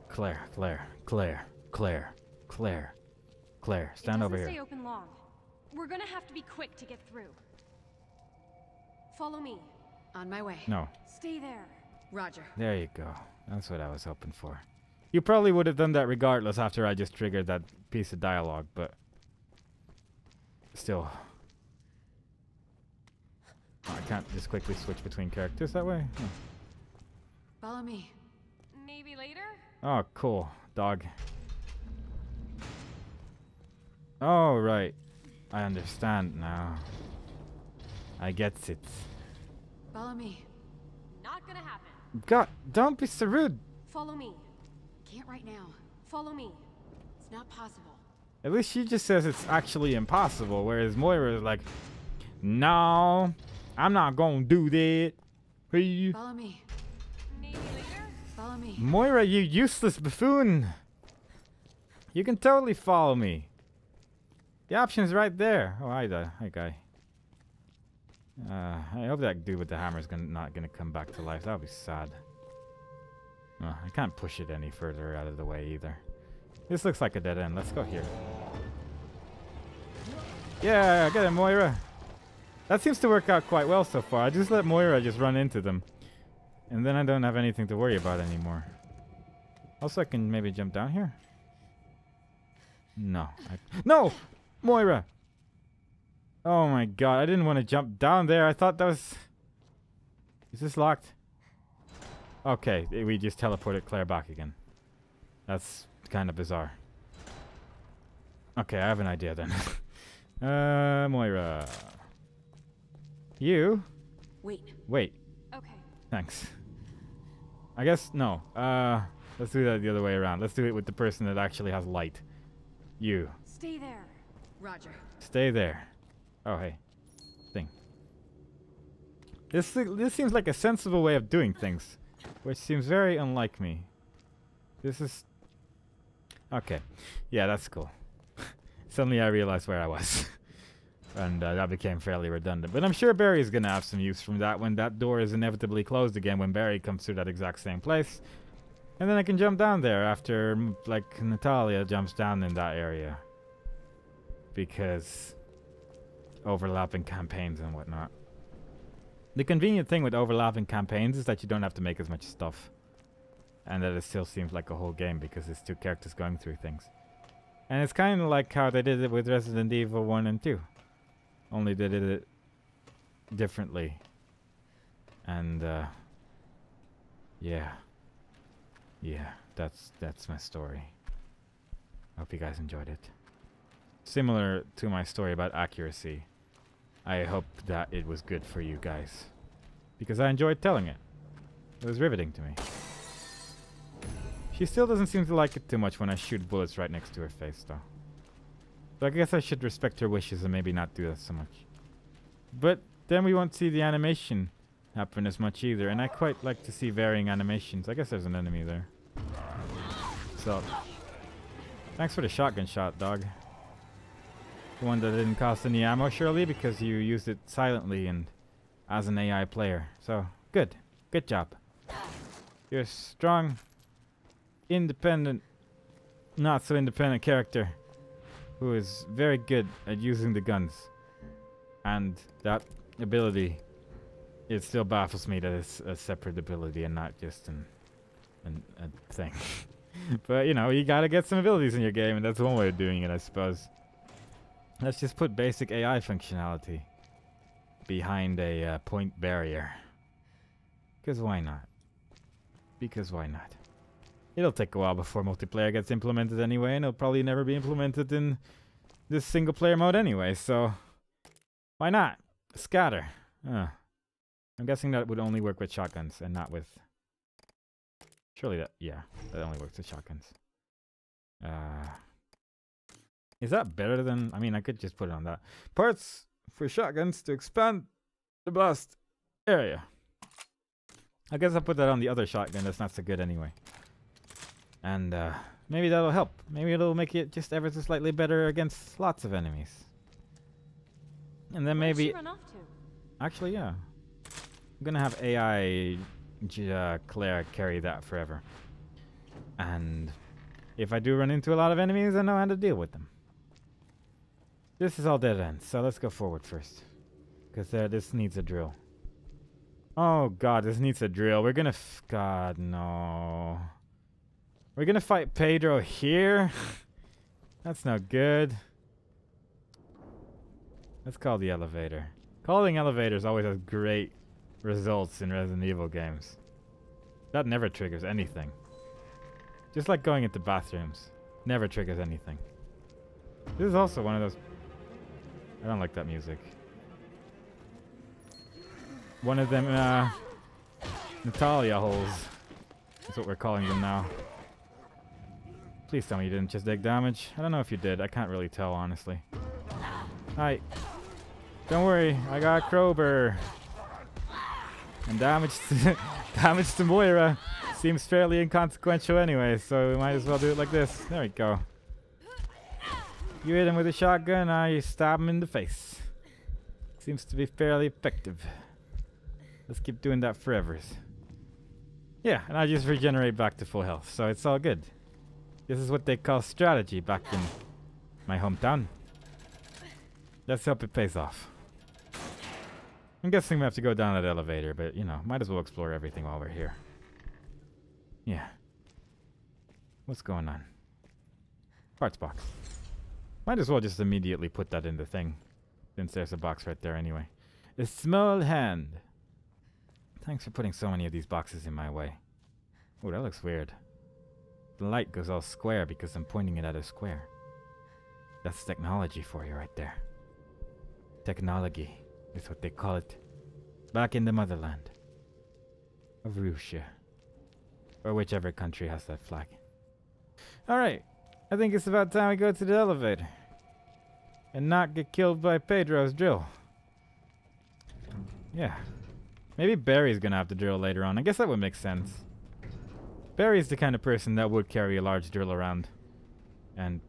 Claire, Claire, Claire, Claire, Claire, Claire. Stand over here. It doesn't stay open long. We're gonna have to be quick to get through. Follow me. On my way. No. Stay there. Roger. There you go. That's what I was hoping for. You probably would have done that regardless after I just triggered that piece of dialogue, but... Still. Oh, I can't just quickly switch between characters that way? Oh. Follow me. Maybe later? Oh, cool. Dog. Oh, right. I understand now. I get it. Follow me. Not gonna happen. God, don't be so rude. Follow me. Can't right now. Follow me. It's not possible. At least she just says it's actually impossible, whereas Moira is like, no, I'm not gonna do that. Hey. Follow me. Maybe later? Follow me. Moira, you useless buffoon. You can totally follow me. The option's right there. Oh, hi there. Hi, guy. I hope that dude with the hammer is not gonna come back to life. That would be sad. I can't push it any further out of the way either. This looks like a dead end. Let's go here. Yeah, get it, Moira. That seems to work out quite well so far. I just let Moira just run into them. And then I don't have anything to worry about anymore. Also, I can maybe jump down here. No. No! Moira! Oh my god, I didn't want to jump down there. I thought that was... Is this locked? Okay, we just teleported Claire back again. That's kind of bizarre. Okay, I have an idea then. Moira. You? Wait. Wait. Okay. Thanks. I guess, no. Let's do that the other way around. Let's do it with the person that actually has light. You. Stay there. Roger. Stay there. Oh, hey. Thing. This seems like a sensible way of doing things, which seems very unlike me. This is... Okay. Yeah, that's cool. Suddenly I realized where I was. And that became fairly redundant. But I'm sure Barry's going to have some use from that when that door is inevitably closed again when Barry comes through that exact same place. And then I can jump down there after, like, Natalia jumps down in that area. Because... overlapping campaigns and whatnot. The convenient thing with overlapping campaigns is that you don't have to make as much stuff. And that it still seems like a whole game because it's two characters going through things. And it's kind of like how they did it with Resident Evil 1 and 2. Only they did it differently. And yeah. Yeah, that's my story. I hope you guys enjoyed it. Similar to my story about accuracy, I hope that it was good for you guys. Because I enjoyed telling it. It was riveting to me. She still doesn't seem to like it too much when I shoot bullets right next to her face, though. So I guess I should respect her wishes and maybe not do that so much. But then we won't see the animation happen as much either, and I quite like to see varying animations. I guess there's an enemy there. So, thanks for the shotgun shot, dog. The one that didn't cost any ammo, surely, because you used it silently and as an AI player. So, good. Good job. You're a strong, independent, not so independent character who is very good at using the guns. And that ability, it still baffles me that it's a separate ability and not just a thing. But, you know, you gotta get some abilities in your game, and that's one way of doing it, I suppose. Let's just put basic AI functionality behind a point barrier. Because why not? Because why not? It'll take a while before multiplayer gets implemented anyway, and it'll probably never be implemented in this single player mode anyway, so why not? Scatter. I'm guessing that would only work with shotguns and not with... Surely that... Yeah, that only works with shotguns. Is that better than... I mean, I could just put it on that. Parts for shotguns to expand the blast area. I guess I'll put that on the other shotgun that's not so good anyway. And maybe that'll help. Maybe it'll make it just ever so slightly better against lots of enemies. And then Where'd maybe... she run off to? Actually, yeah. I'm gonna have AI Claire carry that forever. And if I do run into a lot of enemies, I know how to deal with them. This is all dead ends, so let's go forward first. Because this needs a drill. Oh god, this needs a drill. We're gonna... God, no. We're gonna fight Pedro here? That's no good. Let's call the elevator. Calling elevators always has great results in Resident Evil games. That never triggers anything. Just like going into bathrooms. Never triggers anything. This is also one of those... I don't like that music. One of them, Natalia holes. That's what we're calling them now. Please tell me you didn't just take damage. I don't know if you did. I can't really tell, honestly. Hi. Don't worry. I got Krober. And damage to, damage to Moira seems fairly inconsequential anyway, so we might as well do it like this. There we go. You hit him with a shotgun, now you stab him in the face. Seems to be fairly effective. Let's keep doing that forever. Yeah, and I just regenerate back to full health, so it's all good. This is what they call strategy back in my hometown. Let's hope it pays off. I'm guessing we have to go down that elevator, but, you know, might as well explore everything while we're here. Yeah. What's going on? Parts box. Might as well just immediately put that in the thing, since there's a box right there anyway. A small hand. Thanks for putting so many of these boxes in my way. Oh, that looks weird. The light goes all square because I'm pointing it at a square. That's technology for you right there. Technology is what they call it. Back in the motherland of Russia. Or whichever country has that flag. Alright. I think it's about time we go to the elevator. And not get killed by Pedro's drill. Yeah. Maybe Barry's gonna have to drill later on. I guess that would make sense. Barry's the kind of person that would carry a large drill around. And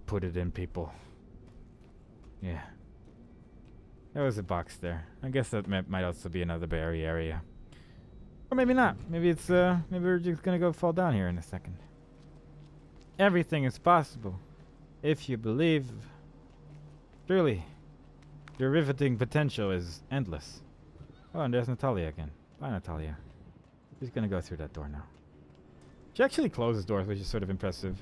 put it in people. Yeah. There was a box there. I guess that might also be another Barry area. Or maybe not. Maybe it's, maybe we're just gonna go fall down here in a second. Everything is possible. If you believe. Truly. Your riveting potential is endless. Oh, and there's Natalia again. Bye, Natalia. She's gonna go through that door now. She actually closes doors, which is sort of impressive.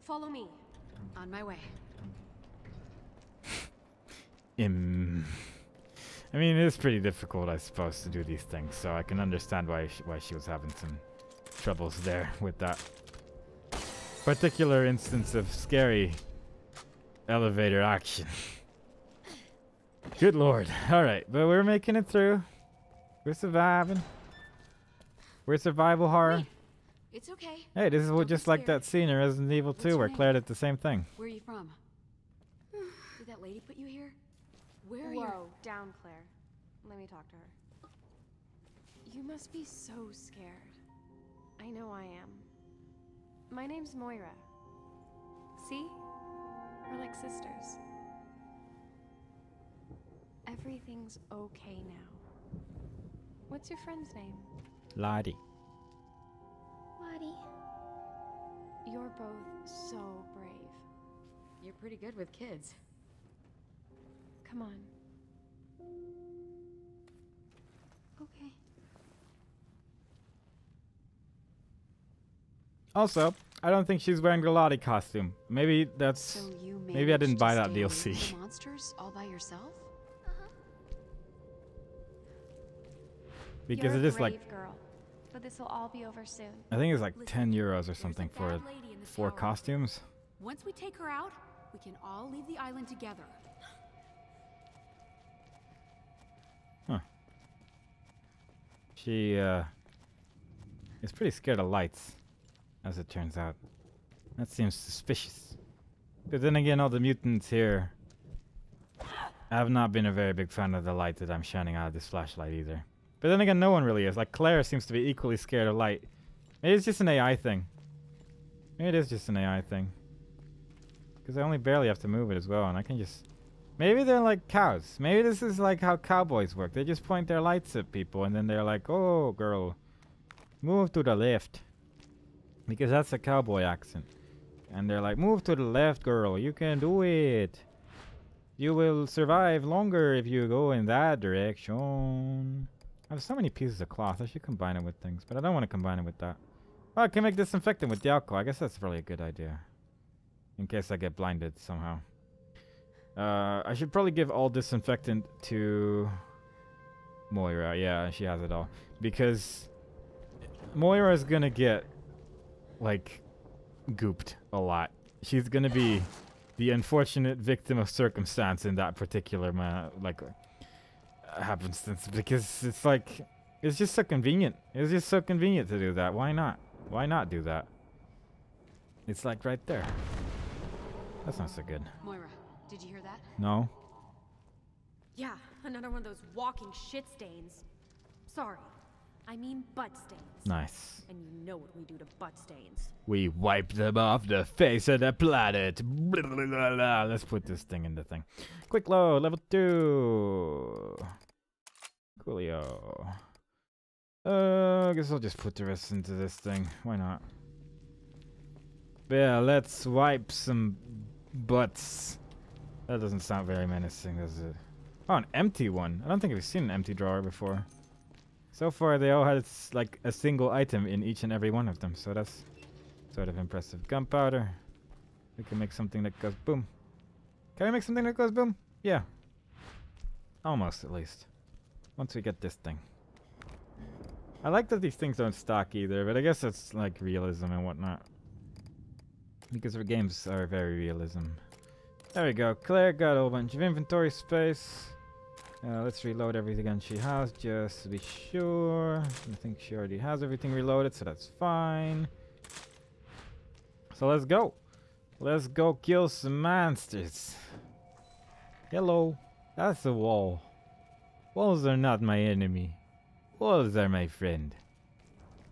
Follow me. On my way. I mean, it is pretty difficult, I suppose, to do these things, so I can understand why she was having some troubles there with that particular instance of scary elevator action. Good lord. Alright, but we're making it through. We're surviving. We're survival horror. Wait, it's okay. Hey, this is what Don't be just like scared. that scene in Resident Evil 2 your where name? Claire did the same thing. Where are you from? Did that lady put you here? Where are you? Whoa, down, Claire. Let me talk to her. You must be so scared. I know I am. My name's Moira. See? We're like sisters. Everything's okay now. What's your friend's name? Lottie. Lottie. You're both so brave. You're pretty good with kids. Come on. Okay. Also, I don't think she's wearing the Lottie costume. Maybe that's... So you maybe I didn't buy that managed to stay DLC. away from monsters all by yourself? Because You're it a is like... brave girl, but this will all be over soon. I think it's like Listen, 10 euros or there's something a for bad lady in the 4 tower. costumes. Once we take her out, we can all leave the island together. Huh. She is pretty scared of lights, as it turns out. That seems suspicious. But then again, all the mutants here have not been a very big fan of the light that I'm shining out of this flashlight either. But then again, no one really is. Like, Claire seems to be equally scared of light. Maybe it's just an AI thing. Maybe it is just an AI thing. Because I only barely have to move it as well, and I can just... Maybe they're like cows. Maybe this is like how cowboys work. They just point their lights at people, and then they're like, "Oh, girl, move to the left." Because that's a cowboy accent. And they're like, "Move to the left, girl. You can do it. You will survive longer if you go in that direction." I have so many pieces of cloth. I should combine it with things, but I don't want to combine it with that. Oh, I can make disinfectant with the alcohol. I guess that's really a good idea. In case I get blinded somehow. I should probably give all disinfectant to Moira. Yeah, she has it all. Because Moira is gonna get, like, gooped a lot. She's gonna be the unfortunate victim of circumstance in that particular, happenstance. Because it's like, it's just so convenient. It's just so convenient to do that. Why not? Why not do that? It's like right there. That's not so good. Moira, did you hear that? No? Yeah, another one of those walking shit stains. Sorry, I mean butt stains. Nice. And you know what we do to butt stains. We wipe them off the face of the planet. Blah, blah, blah, blah. Let's put this thing in the thing. Quick load, level 2. Coolio. I guess I'll just put the rest into this thing. Why not? Yeah, let's wipe some butts. That doesn't sound very menacing, does it? Oh, an empty one. I don't think we've seen an empty drawer before. So far, they all had like a single item in each and every one of them, so that's sort of impressive. Gunpowder. We can make something that goes boom. Can we make something that goes boom? Yeah. Almost, at least. Once we get this thing. I like that these things don't stock either, but I guess it's like realism and whatnot. Because our games are very realism. There we go. Claire got a whole bunch of inventory space. Let's reload everything she has just to be sure. I think she already has everything reloaded, so that's fine. So let's go. Let's go kill some monsters. Hello. That's a wall. Walls are not my enemy. Walls are my friend.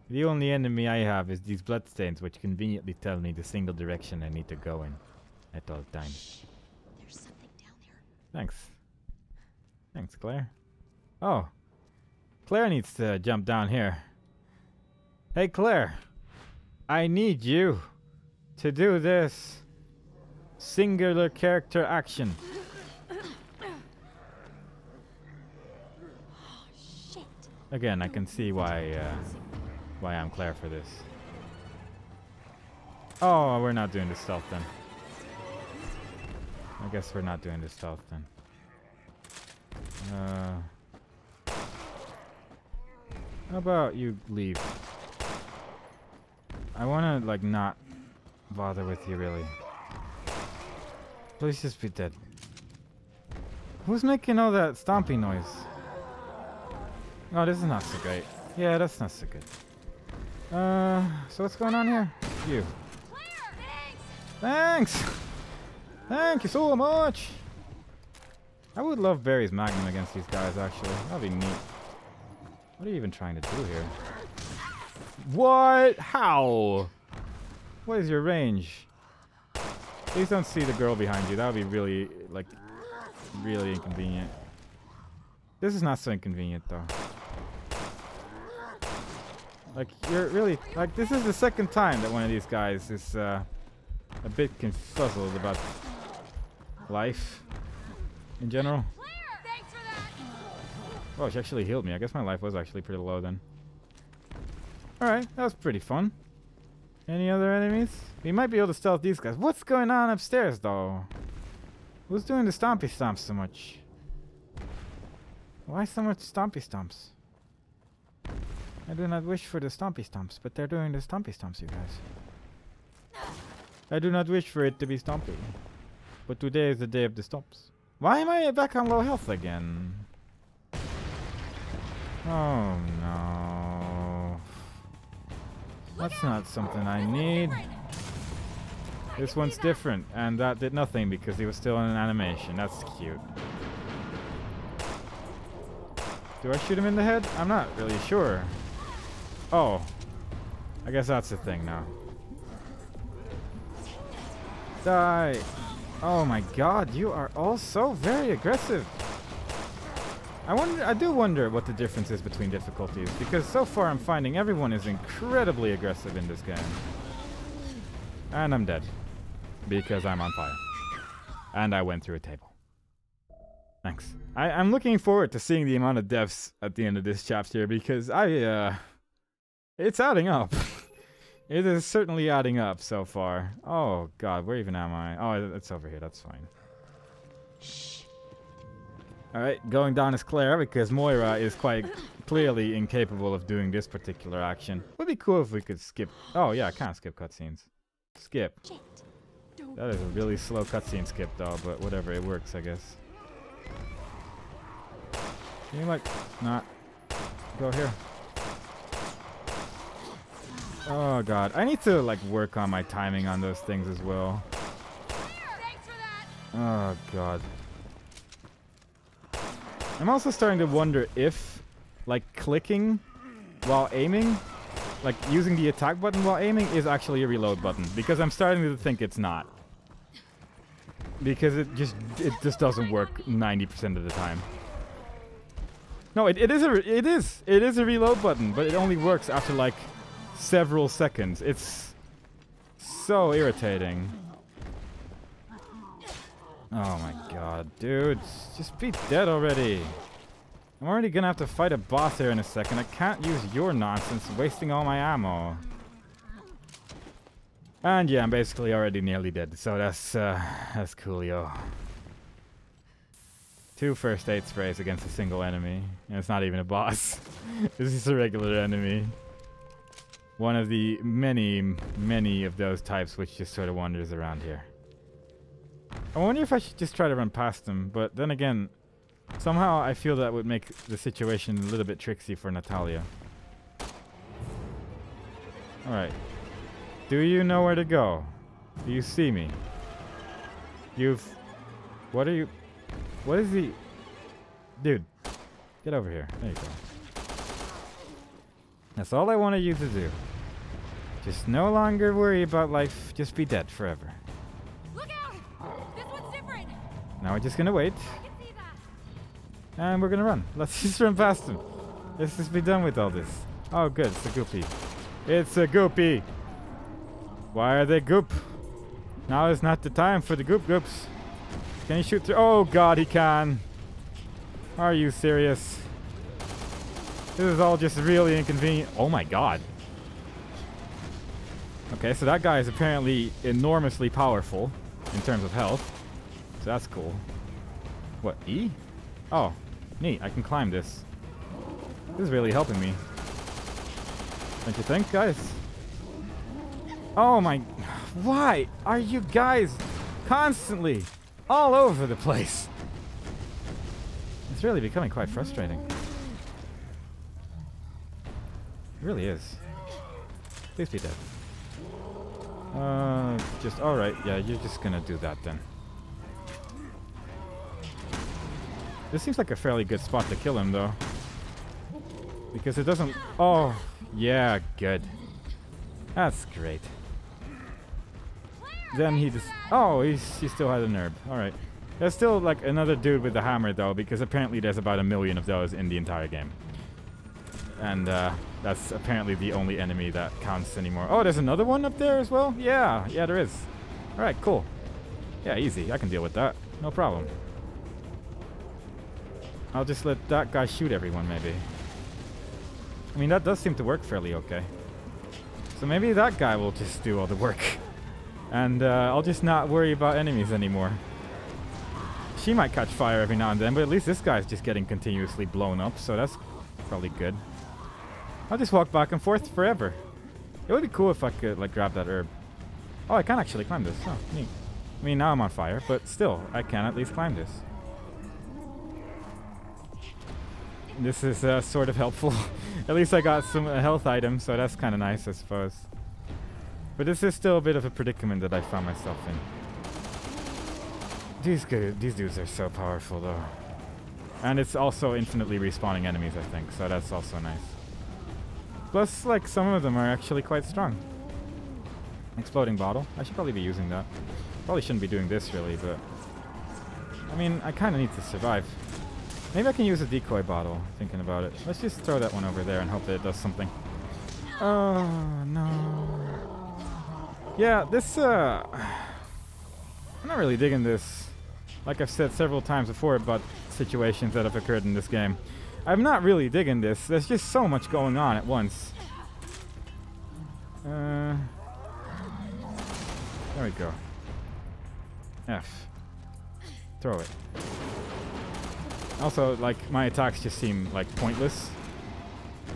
The only enemy I have is these bloodstains, which conveniently tell me the single direction I need to go in at all times. There's something down there. Thanks. Thanks, Claire. Oh. Claire needs to jump down here. Hey, Claire. I need you to do this singular character action. Shit. Again, I can see why I'm Claire for this. Oh, we're not doing the stealth then. I guess we're not doing the stealth then. How about you leave? I wanna like not bother with you really. Please just be dead. Who's making all that stomping noise? Oh, this is not so great. Yeah, that's not so good. So what's going on here? You. Thanks! Thank you so much! I would love Barry's Magnum against these guys, actually. That'd be neat. What are you even trying to do here? What? How? What is your range? Please don't see the girl behind you. That would be really, like, really inconvenient. This is not so inconvenient, though. Like, you're really... Like, this is the second time that one of these guys is a bit confuzzled about life in general. Oh, she actually healed me. I guess my life was actually pretty low then. Alright, that was pretty fun. Any other enemies? We might be able to stealth these guys. What's going on upstairs, though? Who's doing the stompy stomps so much? Why so much stompy stomps? I do not wish for the stompy stomps, but they're doing the stompy stomps, you guys. I do not wish for it to be stompy. But today is the day of the stomps. Why am I back on low health again? Oh no. That's not something I need. This one's different, and that did nothing because he was still in an animation. That's cute. Do I shoot him in the head? I'm not really sure. Oh. I guess that's the thing now. Die. Oh my god, you are all so very aggressive. I do wonder what the difference is between difficulties, because so far I'm finding everyone is incredibly aggressive in this game. And I'm dead. Because I'm on fire. And I went through a table. Thanks. I'm looking forward to seeing the amount of deaths at the end of this chapter, because it's adding up. It is certainly adding up so far. Oh god, where even am I? Oh, it's over here, that's fine. Shh. Alright, going down is Claire, because Moira is quite clearly incapable of doing this particular action. Would be cool if we could skip... Oh yeah, I can't skip cutscenes. Skip. That is a really slow cutscene skip though, but whatever, it works I guess. Can you like... not... go here? Oh god, I need to like work on my timing on those things as well. Oh god. I'm also starting to wonder if, like, clicking while aiming, like, using the attack button while aiming is actually a reload button. Because I'm starting to think it's not. Because it just doesn't work 90% of the time. No, it is a reload button, but it only works after, like, several seconds. It's so irritating. Oh my god, dude. Just be dead already. I'm already gonna have to fight a boss here in a second. I can't use your nonsense, wasting all my ammo. And yeah, I'm basically already nearly dead, so that's coolio. 2 first aid sprays against a single enemy. And it's not even a boss. This is a regular enemy. One of the many of those types which just sort of wanders around here. I wonder if I should just try to run past them, but then again, somehow I feel that would make the situation a little bit tricksy for Natalia. Alright. Do you know where to go? Do you see me? What are you... What is he... Dude, get over here. There you go. That's all I wanted you to do. Just no longer worry about life. Just be dead forever. Look out! This one's different. Now we're just gonna wait. I can see that. And we're gonna run. Let's just run past him. Let's just be done with all this. Oh good, it's a goopy. It's a goopy! Why are they goop? Now is not the time for the goops. Can he shoot through? Oh god, he can. Are you serious? This is all just really inconvenient. Oh my god. Okay, so that guy is apparently enormously powerful in terms of health. So that's cool. What, E? Oh, neat. I can climb this. This is really helping me. Don't you think, guys? Oh my... Why are you guys constantly all over the place? It's really becoming quite frustrating. It really is. Please be dead. Just... Alright, yeah, you're just gonna do that then. This seems like a fairly good spot to kill him, though. Because it doesn't... Oh, yeah, good. That's great. Then he just... Oh, he still had a nerve. Alright. There's still like another dude with the hammer though, because apparently there's about 1 million of those in the entire game. And that's apparently the only enemy that counts anymore. Oh, there's another one up there as well? Yeah, yeah there is. Alright, cool. Yeah, easy. I can deal with that. No problem. I'll just let that guy shoot everyone, maybe. I mean, that does seem to work fairly okay. So maybe that guy will just do all the work. And I'll just not worry about enemies anymore. She might catch fire every now and then, but at least this guy's just getting continuously blown up, so that's probably good. I'll just walk back and forth forever. It would be cool if I could, like, grab that herb. Oh, I can actually climb this. Oh, neat. I mean, now I'm on fire, but still, I can at least climb this. This is sort of helpful. At least I got some health items, so that's kind of nice, I suppose. But this is still a bit of a predicament that I found myself in. These dudes are so powerful, though. And it's also infinitely respawning enemies, I think, so that's also nice. Plus, like, some of them are actually quite strong. Exploding bottle. I should probably be using that. Probably shouldn't be doing this, really, but... I mean, I kind of need to survive. Maybe I can use a decoy bottle, thinking about it. Let's just throw that one over there and hope that it does something. Oh, no. Yeah, this, I'm not really digging this. Like I've said several times before about situations that have occurred in this game. I'm not really digging this. There's just so much going on at once. There we go. F. Throw it. Also, like, my attacks just seem, like, pointless.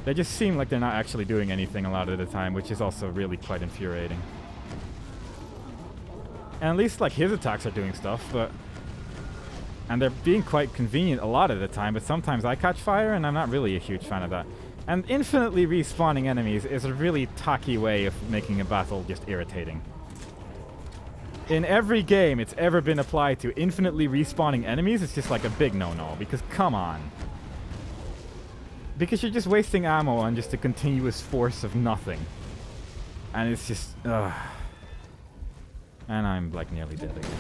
They just seem like they're not actually doing anything a lot of the time, which is also really quite infuriating. And at least, like, his attacks are doing stuff, but... And they're being quite convenient a lot of the time, but sometimes I catch fire, and I'm not really a huge fan of that. And infinitely respawning enemies is a really tacky way of making a battle just irritating. In every game it's ever been applied to, infinitely respawning enemies is just like a big no-no, because come on. Because you're just wasting ammo on just a continuous force of nothing. And it's just, ugh. And I'm like nearly dead again.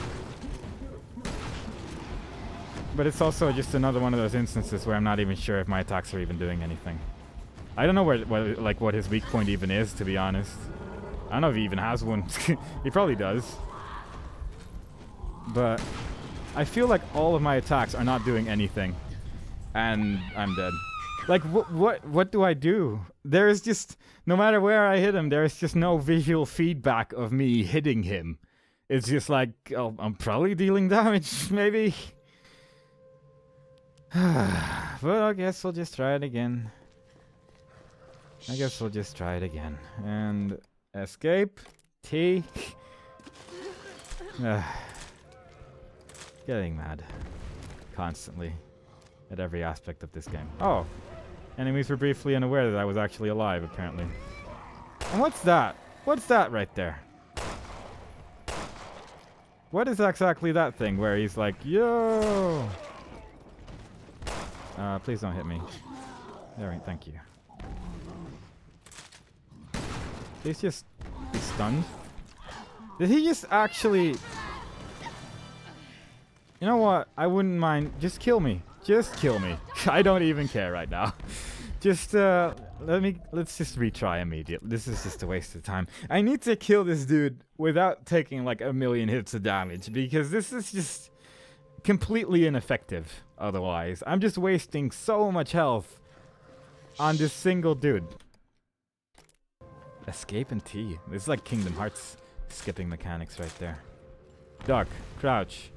But it's also just another one of those instances where I'm not even sure if my attacks are even doing anything. I don't know what his weak point even is, to be honest. I don't know if he even has one. He probably does. But I feel like all of my attacks are not doing anything. And I'm dead. Like, what do I do? There is just, no matter where I hit him, there is just no visual feedback of me hitting him. It's just like, oh, I'm probably dealing damage, maybe. But I guess we'll just try it again. And escape. T. Getting mad. Constantly. At every aspect of this game. Oh. Enemies were briefly unaware that I was actually alive, apparently. And what's that? What's that right there? What is exactly that thing where he's like, yo? Please don't hit me. Alright, thank you. He's just stunned. Did he just actually... You know what? I wouldn't mind. Just kill me. Just kill me. I don't even care right now. Just, let's just retry immediately. This is just a waste of time. I need to kill this dude without taking like 1 million hits of damage, because this is just completely ineffective otherwise. I'm just wasting so much health on this single dude. Escape and T. This is like Kingdom Hearts skipping mechanics right there. Duck. Crouch.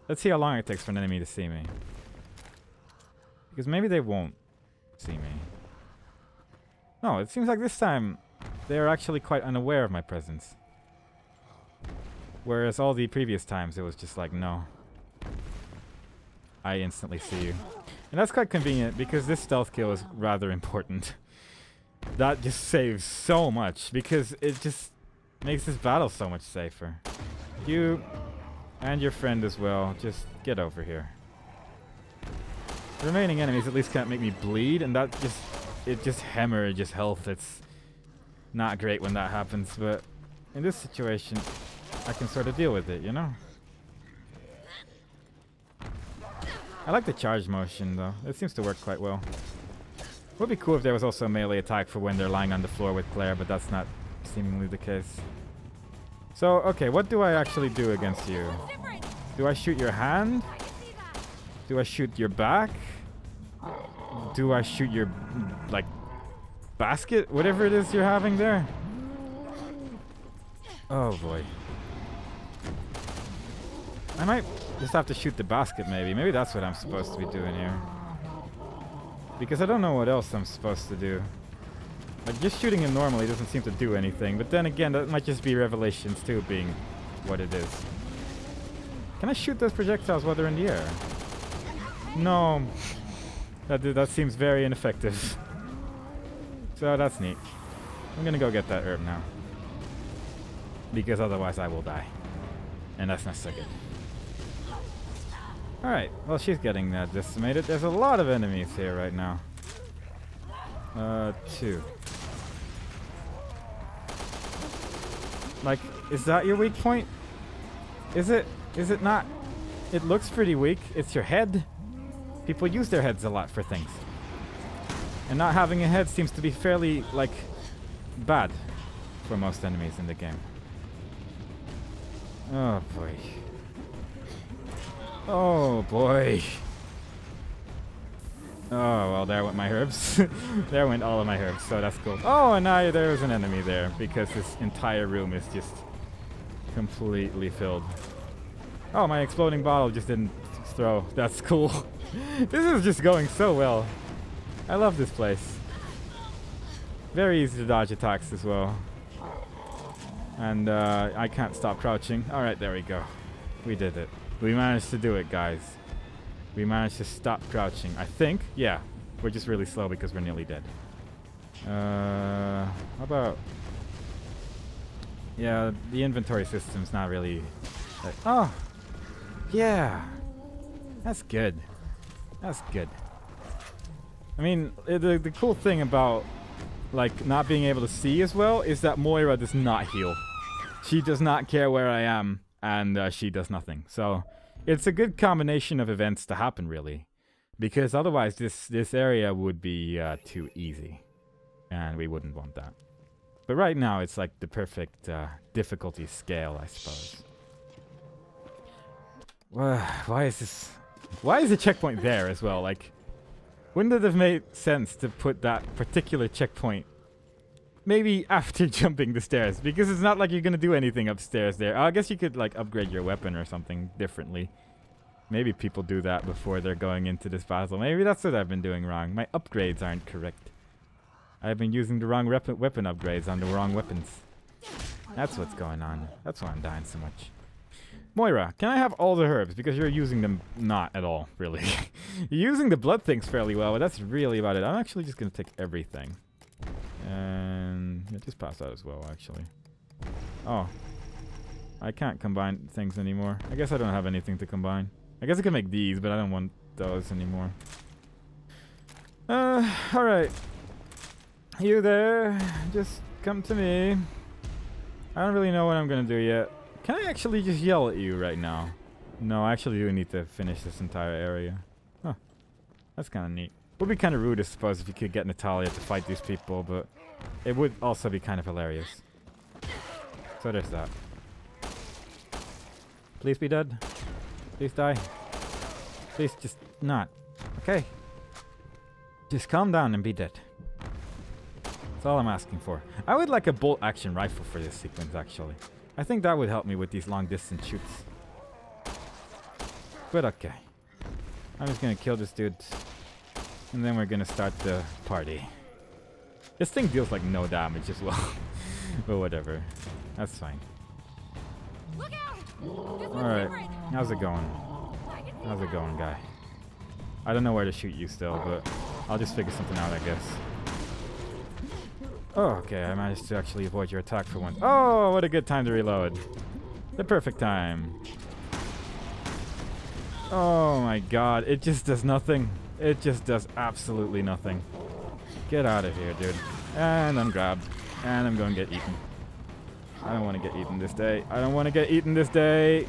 Let's see how long it takes for an enemy to see me. Because maybe they won't see me. No, it seems like this time they're actually quite unaware of my presence. Whereas all the previous times it was just like, no. I instantly see you. And that's quite convenient because this stealth kill is rather important. That just saves so much because it just makes this battle so much safer. You and your friend as well, just get over here. The remaining enemies at least can't make me bleed, and that just it just hemorrhages health. It's not great when that happens, but in this situation, I can sort of deal with it, you know? I like the charge motion, though. It seems to work quite well. Would be cool if there was also a melee attack for when they're lying on the floor with Claire, but that's not seemingly the case. So, okay, what do I actually do against you? Do I shoot your hand? Do I shoot your back? Do I shoot your, like, basket? Whatever it is you're having there? Oh, boy. I might just have to shoot the basket, maybe. Maybe that's what I'm supposed to be doing here. Because I don't know what else I'm supposed to do. Like, just shooting him normally doesn't seem to do anything. But then again, that might just be Revelations 2 being what it is. Can I shoot those projectiles while they're in the air? No. That seems very ineffective. So that's neat. I'm gonna go get that herb now. Because otherwise I will die. And that's not so good. Alright, well she's getting decimated. There's a lot of enemies here right now. 2. Like, is that your weak point? Is it? Is it not? It looks pretty weak. It's your head. People use their heads a lot for things. And not having a head seems to be fairly, like, bad for most enemies in the game. Oh boy. Oh boy. Oh, well, there went my herbs. There went all of my herbs, so that's cool. Oh, and now there's an enemy there, because this entire room is just completely filled. Oh, my exploding bottle just didn't throw. That's cool. This is just going so well. I love this place. Very easy to dodge attacks as well. And I can't stop crouching. Alright, there we go. We did it. We managed to do it, guys. We managed to stop crouching. I think. Yeah. We're just really slow because we're nearly dead. How about... Yeah, the inventory system's not really... oh! Yeah! That's good. That's good. I mean, the cool thing about, like, not being able to see as well is that Moira does not heal. She does not care where I am, and she does nothing. So, it's a good combination of events to happen, really. Because otherwise, this area would be too easy. And we wouldn't want that. But right now, it's like the perfect difficulty scale, I suppose. Why is this... Why is the checkpoint there as well? Like, wouldn't it have made sense to put that particular checkpoint maybe after jumping the stairs? Because it's not like you're going to do anything upstairs there. I guess you could, like, upgrade your weapon or something differently. Maybe people do that before they're going into this battle. Maybe that's what I've been doing wrong. My upgrades aren't correct. I've been using the wrong weapon upgrades on the wrong weapons. That's what's going on. That's why I'm dying so much. Moira, can I have all the herbs? Because you're using them not at all, really. You're using the blood things fairly well, but that's really about it. I'm actually just going to take everything. And yeah, just pass out as well, actually. Oh. I can't combine things anymore. I guess I don't have anything to combine. I guess I can make these, but I don't want those anymore. Alright. You there. Just come to me. I don't really know what I'm going to do yet. Can I actually just yell at you right now? No, I actually do need to finish this entire area. Huh. That's kind of neat. Would be kind of rude, I suppose, if you could get Natalia to fight these people, but it would also be kind of hilarious. So there's that. Please be dead. Please die. Please just not. Okay. Just calm down and be dead. That's all I'm asking for. I would like a bolt-action rifle for this sequence, actually. I think that would help me with these long-distance shoots. But okay. I'm just gonna kill this dude. And then we're gonna start the party. This thing deals like no damage as well. But whatever. That's fine. Alright. How's it going? How's it going, guy? I don't know where to shoot you still, but I'll just figure something out, I guess. Oh, okay, I managed to actually avoid your attack for once. Oh, what a good time to reload. The perfect time. Oh my god, it just does nothing. It just does absolutely nothing. Get out of here, dude. And I'm grabbed. And I'm going to get eaten. I don't want to get eaten this day. I don't want to get eaten this day.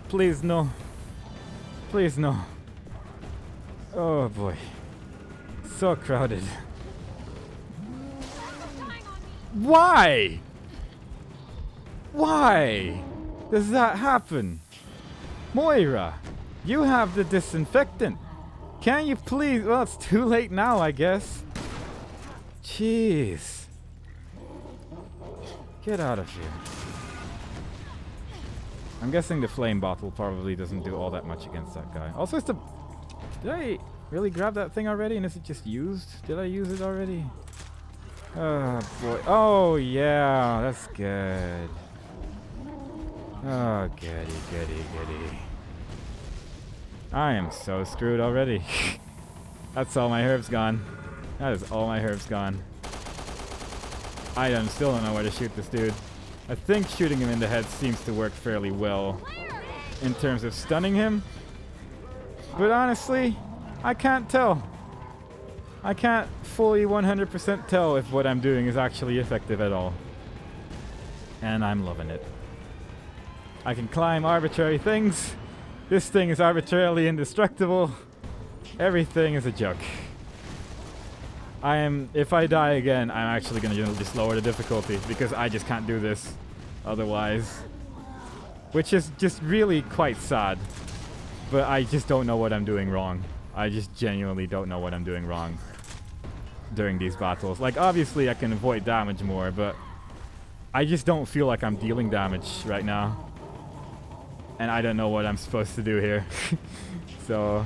Please, no. Please, no. Oh, boy. So crowded. Why? Why does that happen? Moira, you have the disinfectant. Can you please? Well, it's too late now, I guess. Jeez. Get out of here. I'm guessing the flame bottle probably doesn't do all that much against that guy. Also, it's the... Did I really grab that thing already? And is it just used? Did I use it already? Oh, boy. Oh, yeah. That's good. Oh, goody, goody, goody. I am so screwed already. That's all my herbs gone. That is all my herbs gone. I still don't know where to shoot this dude. I think shooting him in the head seems to work fairly well in terms of stunning him. But honestly, I can't tell. I can't fully 100% tell if what I'm doing is actually effective at all. And I'm loving it. I can climb arbitrary things. This thing is arbitrarily indestructible. Everything is a joke. If I die again, I'm actually going to just lower the difficulty because I just can't do this otherwise. Which is just really quite sad. But I just don't know what I'm doing wrong. I just genuinely don't know what I'm doing wrong during these battles. Like, obviously I can avoid damage more, but I just don't feel like I'm dealing damage right now. And I don't know what I'm supposed to do here. So,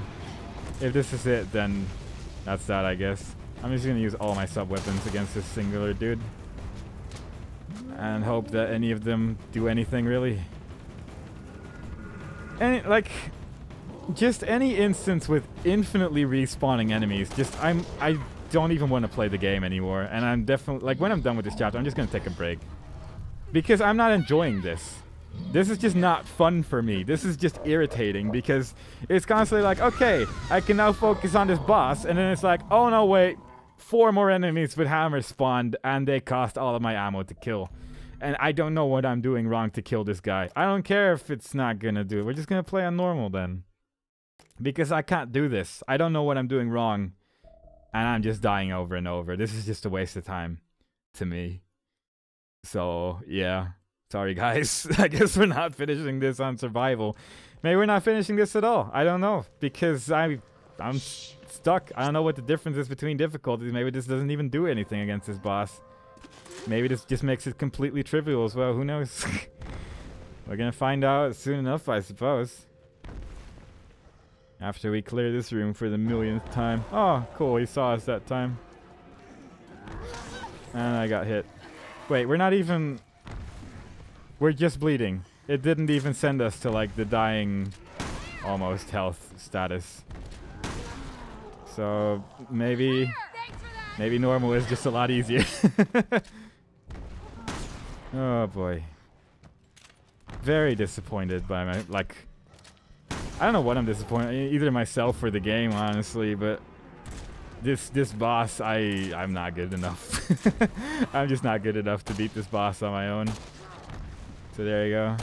if this is it, then that's that, I guess. I'm just going to use all my sub-weapons against this singular dude. And hope that any of them do anything, really. And, like, just any instance with infinitely respawning enemies, I don't even want to play the game anymore. And I'm definitely, like, when I'm done with this chapter, I'm just going to take a break. Because I'm not enjoying this. This is just not fun for me. This is just irritating because it's constantly like, okay, I can now focus on this boss. And then it's like, oh no, wait. 4 more enemies with hammers spawned and they cost all of my ammo to kill. And I don't know what I'm doing wrong to kill this guy. I don't care if it's not gonna do it. We're just gonna play on normal then. Because I can't do this. I don't know what I'm doing wrong. And I'm just dying over and over. This is just a waste of time to me. So, yeah. Sorry, guys. I guess we're not finishing this on survival. Maybe we're not finishing this at all. I don't know. Because I'm stuck. I don't know what the difference is between difficulties. Maybe this doesn't even do anything against this boss. Maybe this just makes it completely trivial as well. Who knows? We're going to find out soon enough, I suppose. After we clear this room for the millionth time. Oh, cool. He saw us that time. And I got hit. Wait, we're not even... We're just bleeding. It didn't even send us to, like, the dying almost health status. So, maybe normal is just a lot easier. Oh, boy. Very disappointed by my, like... I don't know what I'm disappointed. Either myself or the game, honestly, but... This boss, I'm not good enough. I'm just not good enough to beat this boss on my own. So there you go.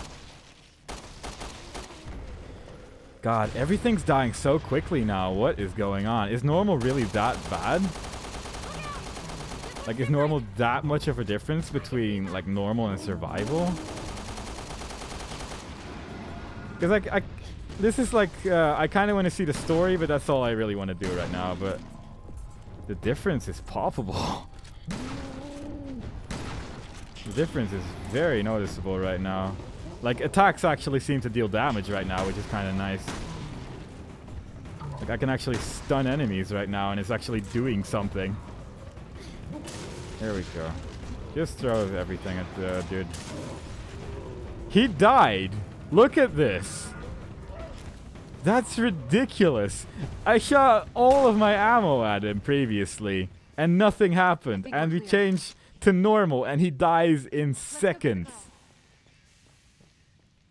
God, everything's dying so quickly now. What is going on? Is normal really that bad? Like, is normal that much of a difference between, like, normal and survival? Because, like, this is, like, I kind of want to see the story, but that's all I really want to do right now. But the difference is palpable. The difference is very noticeable right now. Like, attacks actually seem to deal damage right now, which is kind of nice. Like, I can actually stun enemies right now, and it's actually doing something. There we go. Just throw everything at the dude. He died! Look at this! That's ridiculous! I shot all of my ammo at him previously, and nothing happened. And we changed to normal, and he dies in seconds.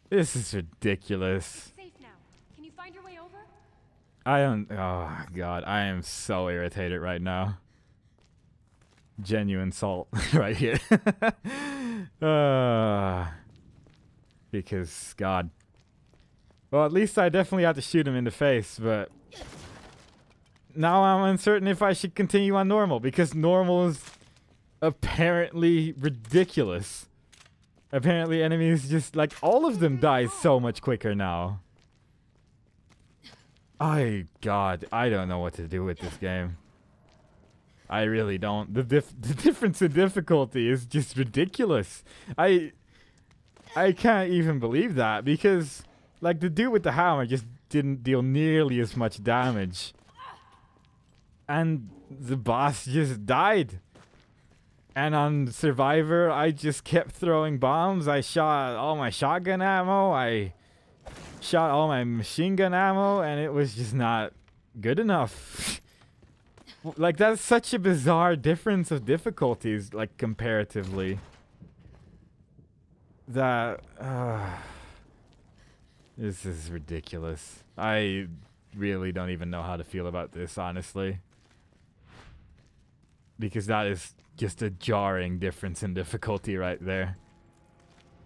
This is ridiculous. Safe now. Can you find your way over? I don't... Oh, God. I am so irritated right now. genuine salt right here. Because, God. Well, at least I definitely had to shoot him in the face, but now I'm uncertain if I should continue on normal, because normal is apparently ridiculous. Apparently enemies just, like, all of them die so much quicker now. God, I don't know what to do with this game. I really don't. The difference in difficulty is just ridiculous. I can't even believe that, because, like, the dude with the hammer just didn't deal nearly as much damage. And the boss just died. And on Survivor, I just kept throwing bombs. I shot all my shotgun ammo. I shot all my machine gun ammo, and it was just not good enough. Like, that's such a bizarre difference of difficulties, like, comparatively. That, this is ridiculous. I really don't even know how to feel about this, honestly. Because that is just a jarring difference in difficulty right there.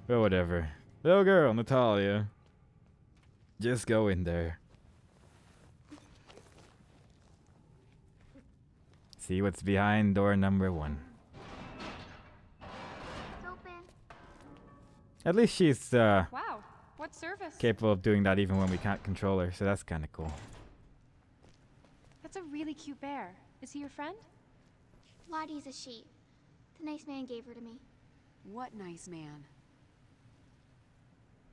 But whatever. Little girl, Natalia. Just go in there. See what's behind door number 1. It's open. At least she's Wow, what service? capable of doing that even when we can't control her, so that's kind of cool. That's a really cute bear. Is he your friend? Lottie's a sheep. The nice man gave her to me. What nice man.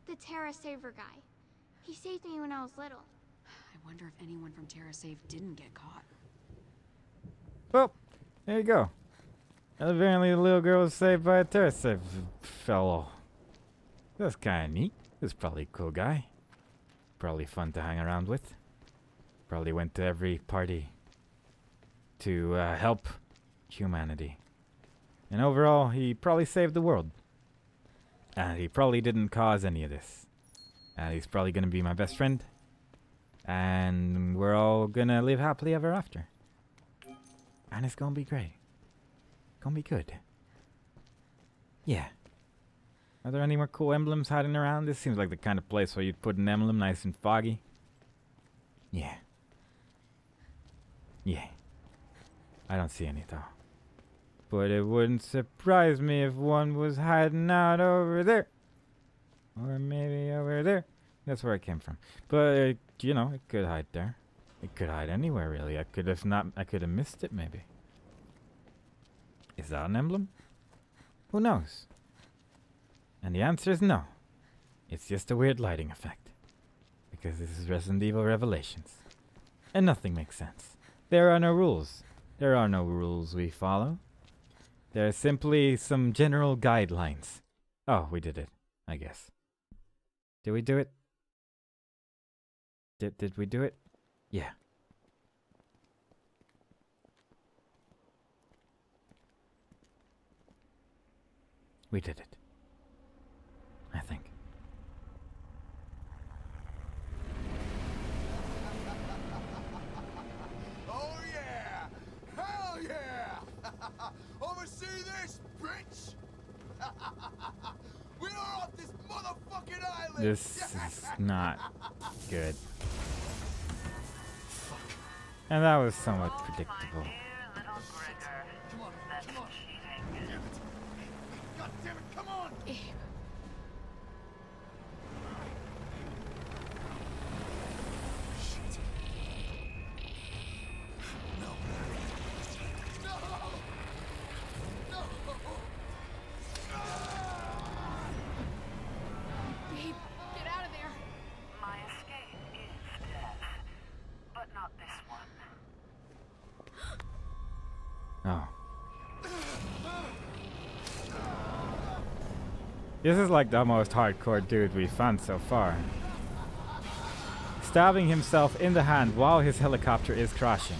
The Terra Saver guy. He saved me when I was little. I wonder if anyone from TerraSave didn't get caught. Well, there you go. Apparently the little girl was saved by a TerraSave fellow. That's kind of neat. He's probably a cool guy. Probably fun to hang around with. Probably went to every party to help humanity. And overall, he probably saved the world. And he probably didn't cause any of this. And he's probably going to be my best friend. And we're all going to live happily ever after. And it's going to be great. Going to be good. Yeah. Are there any more cool emblems hiding around? This seems like the kind of place where you'd put an emblem nice and foggy. Yeah. Yeah. I don't see any though. But it wouldn't surprise me if one was hiding out over there. Or maybe over there. That's where I came from. But, you know, it could hide there. It could hide anywhere, really. I could have missed it, maybe. Is that an emblem? Who knows? And the answer is no. It's just a weird lighting effect. Because this is Resident Evil Revelations. And nothing makes sense. There are no rules. There are no rules we follow. There are simply some general guidelines. Oh, we did it, I guess. Did we do it? Did we do it? Yeah. We did it. I think. Oh yeah! Hell yeah! Oversee this, bitch! We are off this motherfucking island! This is not good. And that was somewhat predictable. Come on, come on! Damn it! God damn it, come on! Shit. No. No! No! Babe, get out of there. My escape is death, but not this one. Oh. This is like the most hardcore dude we've found so far. Stabbing himself in the hand while his helicopter is crashing.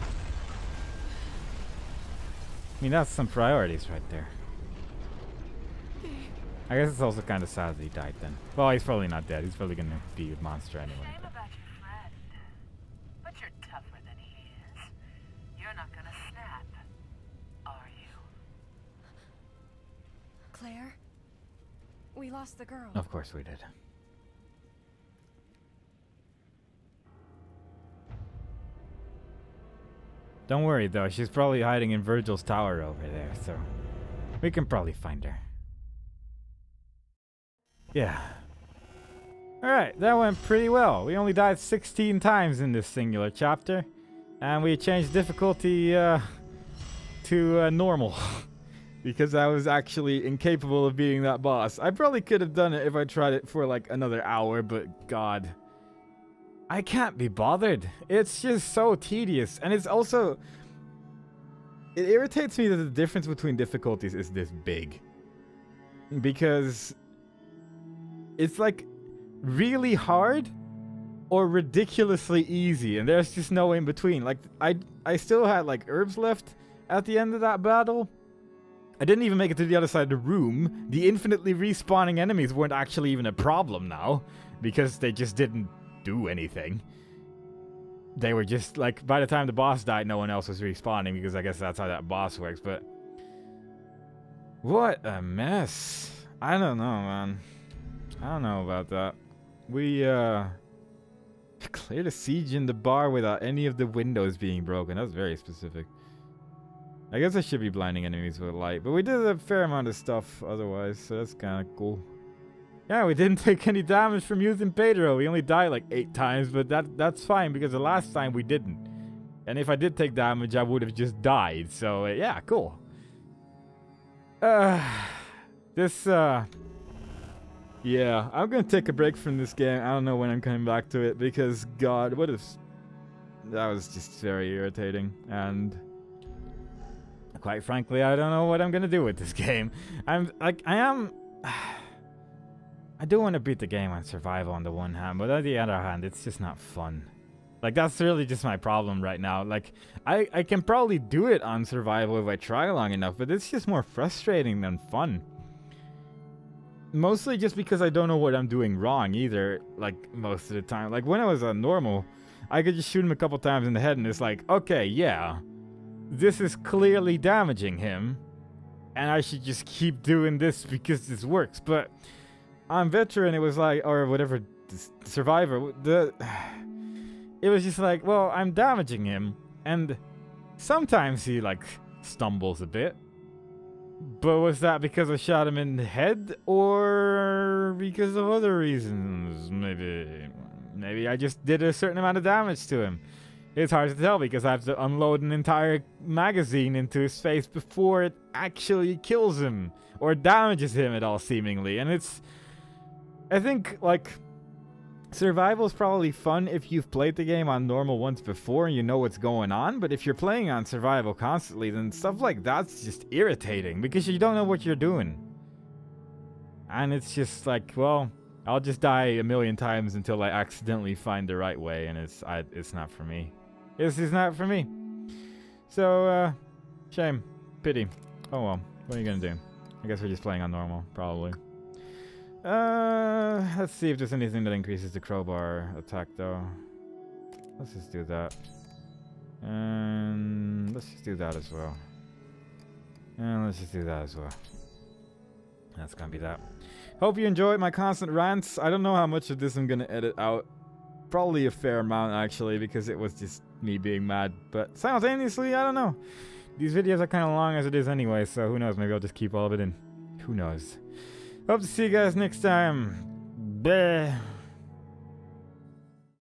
I mean, that's some priorities right there. I guess it's also kind of sad that he died then. Well, he's probably not dead. He's probably gonna be a monster anyway. Shame But. about your friend, but you're tougher than he is. You're not gonna snap, are We lost the girl. Of course we did. Don't worry though, she's probably hiding in Virgil's tower over there, so we can probably find her. Yeah. Alright, that went pretty well. We only died 16 times in this singular chapter. And we changed difficulty to normal. Because I was actually incapable of beating that boss. I probably could have done it if I tried it for like another hour, but god. I can't be bothered. It's just so tedious. And it's also... It irritates me that the difference between difficulties is this big. Because... It's like really hard or ridiculously easy. And there's just no in between. Like, I still had like herbs left at the end of that battle. I didn't even make it to the other side of the room. The infinitely respawning enemies weren't actually even a problem now. Because they just didn't do anything. They were just like, by the time the boss died, no one else was respawning, because I guess that's how that boss works. But what a mess. I don't know, man. I don't know about that. We cleared a siege in the bar without any of the windows being broken. That's very specific. I guess I should be blinding enemies with light, but we did a fair amount of stuff otherwise, so that's kind of cool. Yeah, we didn't take any damage from using Pedro. We only died like 8 times, but that's fine because the last time we didn't. And if I did take damage, I would have just died. So, yeah, cool. Yeah, I'm gonna take a break from this game. I don't know when I'm coming back to it because, god, what is... That was just very irritating. And... quite frankly, I don't know what I'm gonna do with this game. I do want to beat the game on survival on the one hand, but on the other hand, it's just not fun. Like, that's really just my problem right now. Like, I can probably do it on survival if I try long enough, but it's just more frustrating than fun. Mostly just because I don't know what I'm doing wrong either, like, most of the time. Like, when I was on normal, I could just shoot him a couple times in the head and it's like, okay, yeah, this is clearly damaging him, and I should just keep doing this because this works. But on Veteran, it was like, or whatever, Survivor, it was just like, well, I'm damaging him, and sometimes he, like, stumbles a bit. But was that because I shot him in the head, or because of other reasons? Maybe I just did a certain amount of damage to him. It's hard to tell because I have to unload an entire magazine into his face before it actually kills him or damages him at all, seemingly. And it's... I think, like, survival is probably fun if you've played the game on normal once before and you know what's going on. But if you're playing on survival constantly, then stuff like that's just irritating because you don't know what you're doing. And it's just like, well, I'll just die a million times until I accidentally find the right way, and it's not for me. It's just not for me. So, shame. Pity. Oh well, what are you gonna do? I guess we're just playing on normal, probably. Let's see if there's anything that increases the crowbar attack, though. Let's just do that. And let's just do that as well. And let's just do that as well. That's gonna be that. Hope you enjoyed my constant rants. I don't know how much of this I'm gonna edit out. Probably a fair amount, actually, because it was just me being mad. But simultaneously, I don't know. These videos are kind of long as it is anyway, so who knows? Maybe I'll just keep all of it in. Who knows? Hope to see you guys next time. Bye.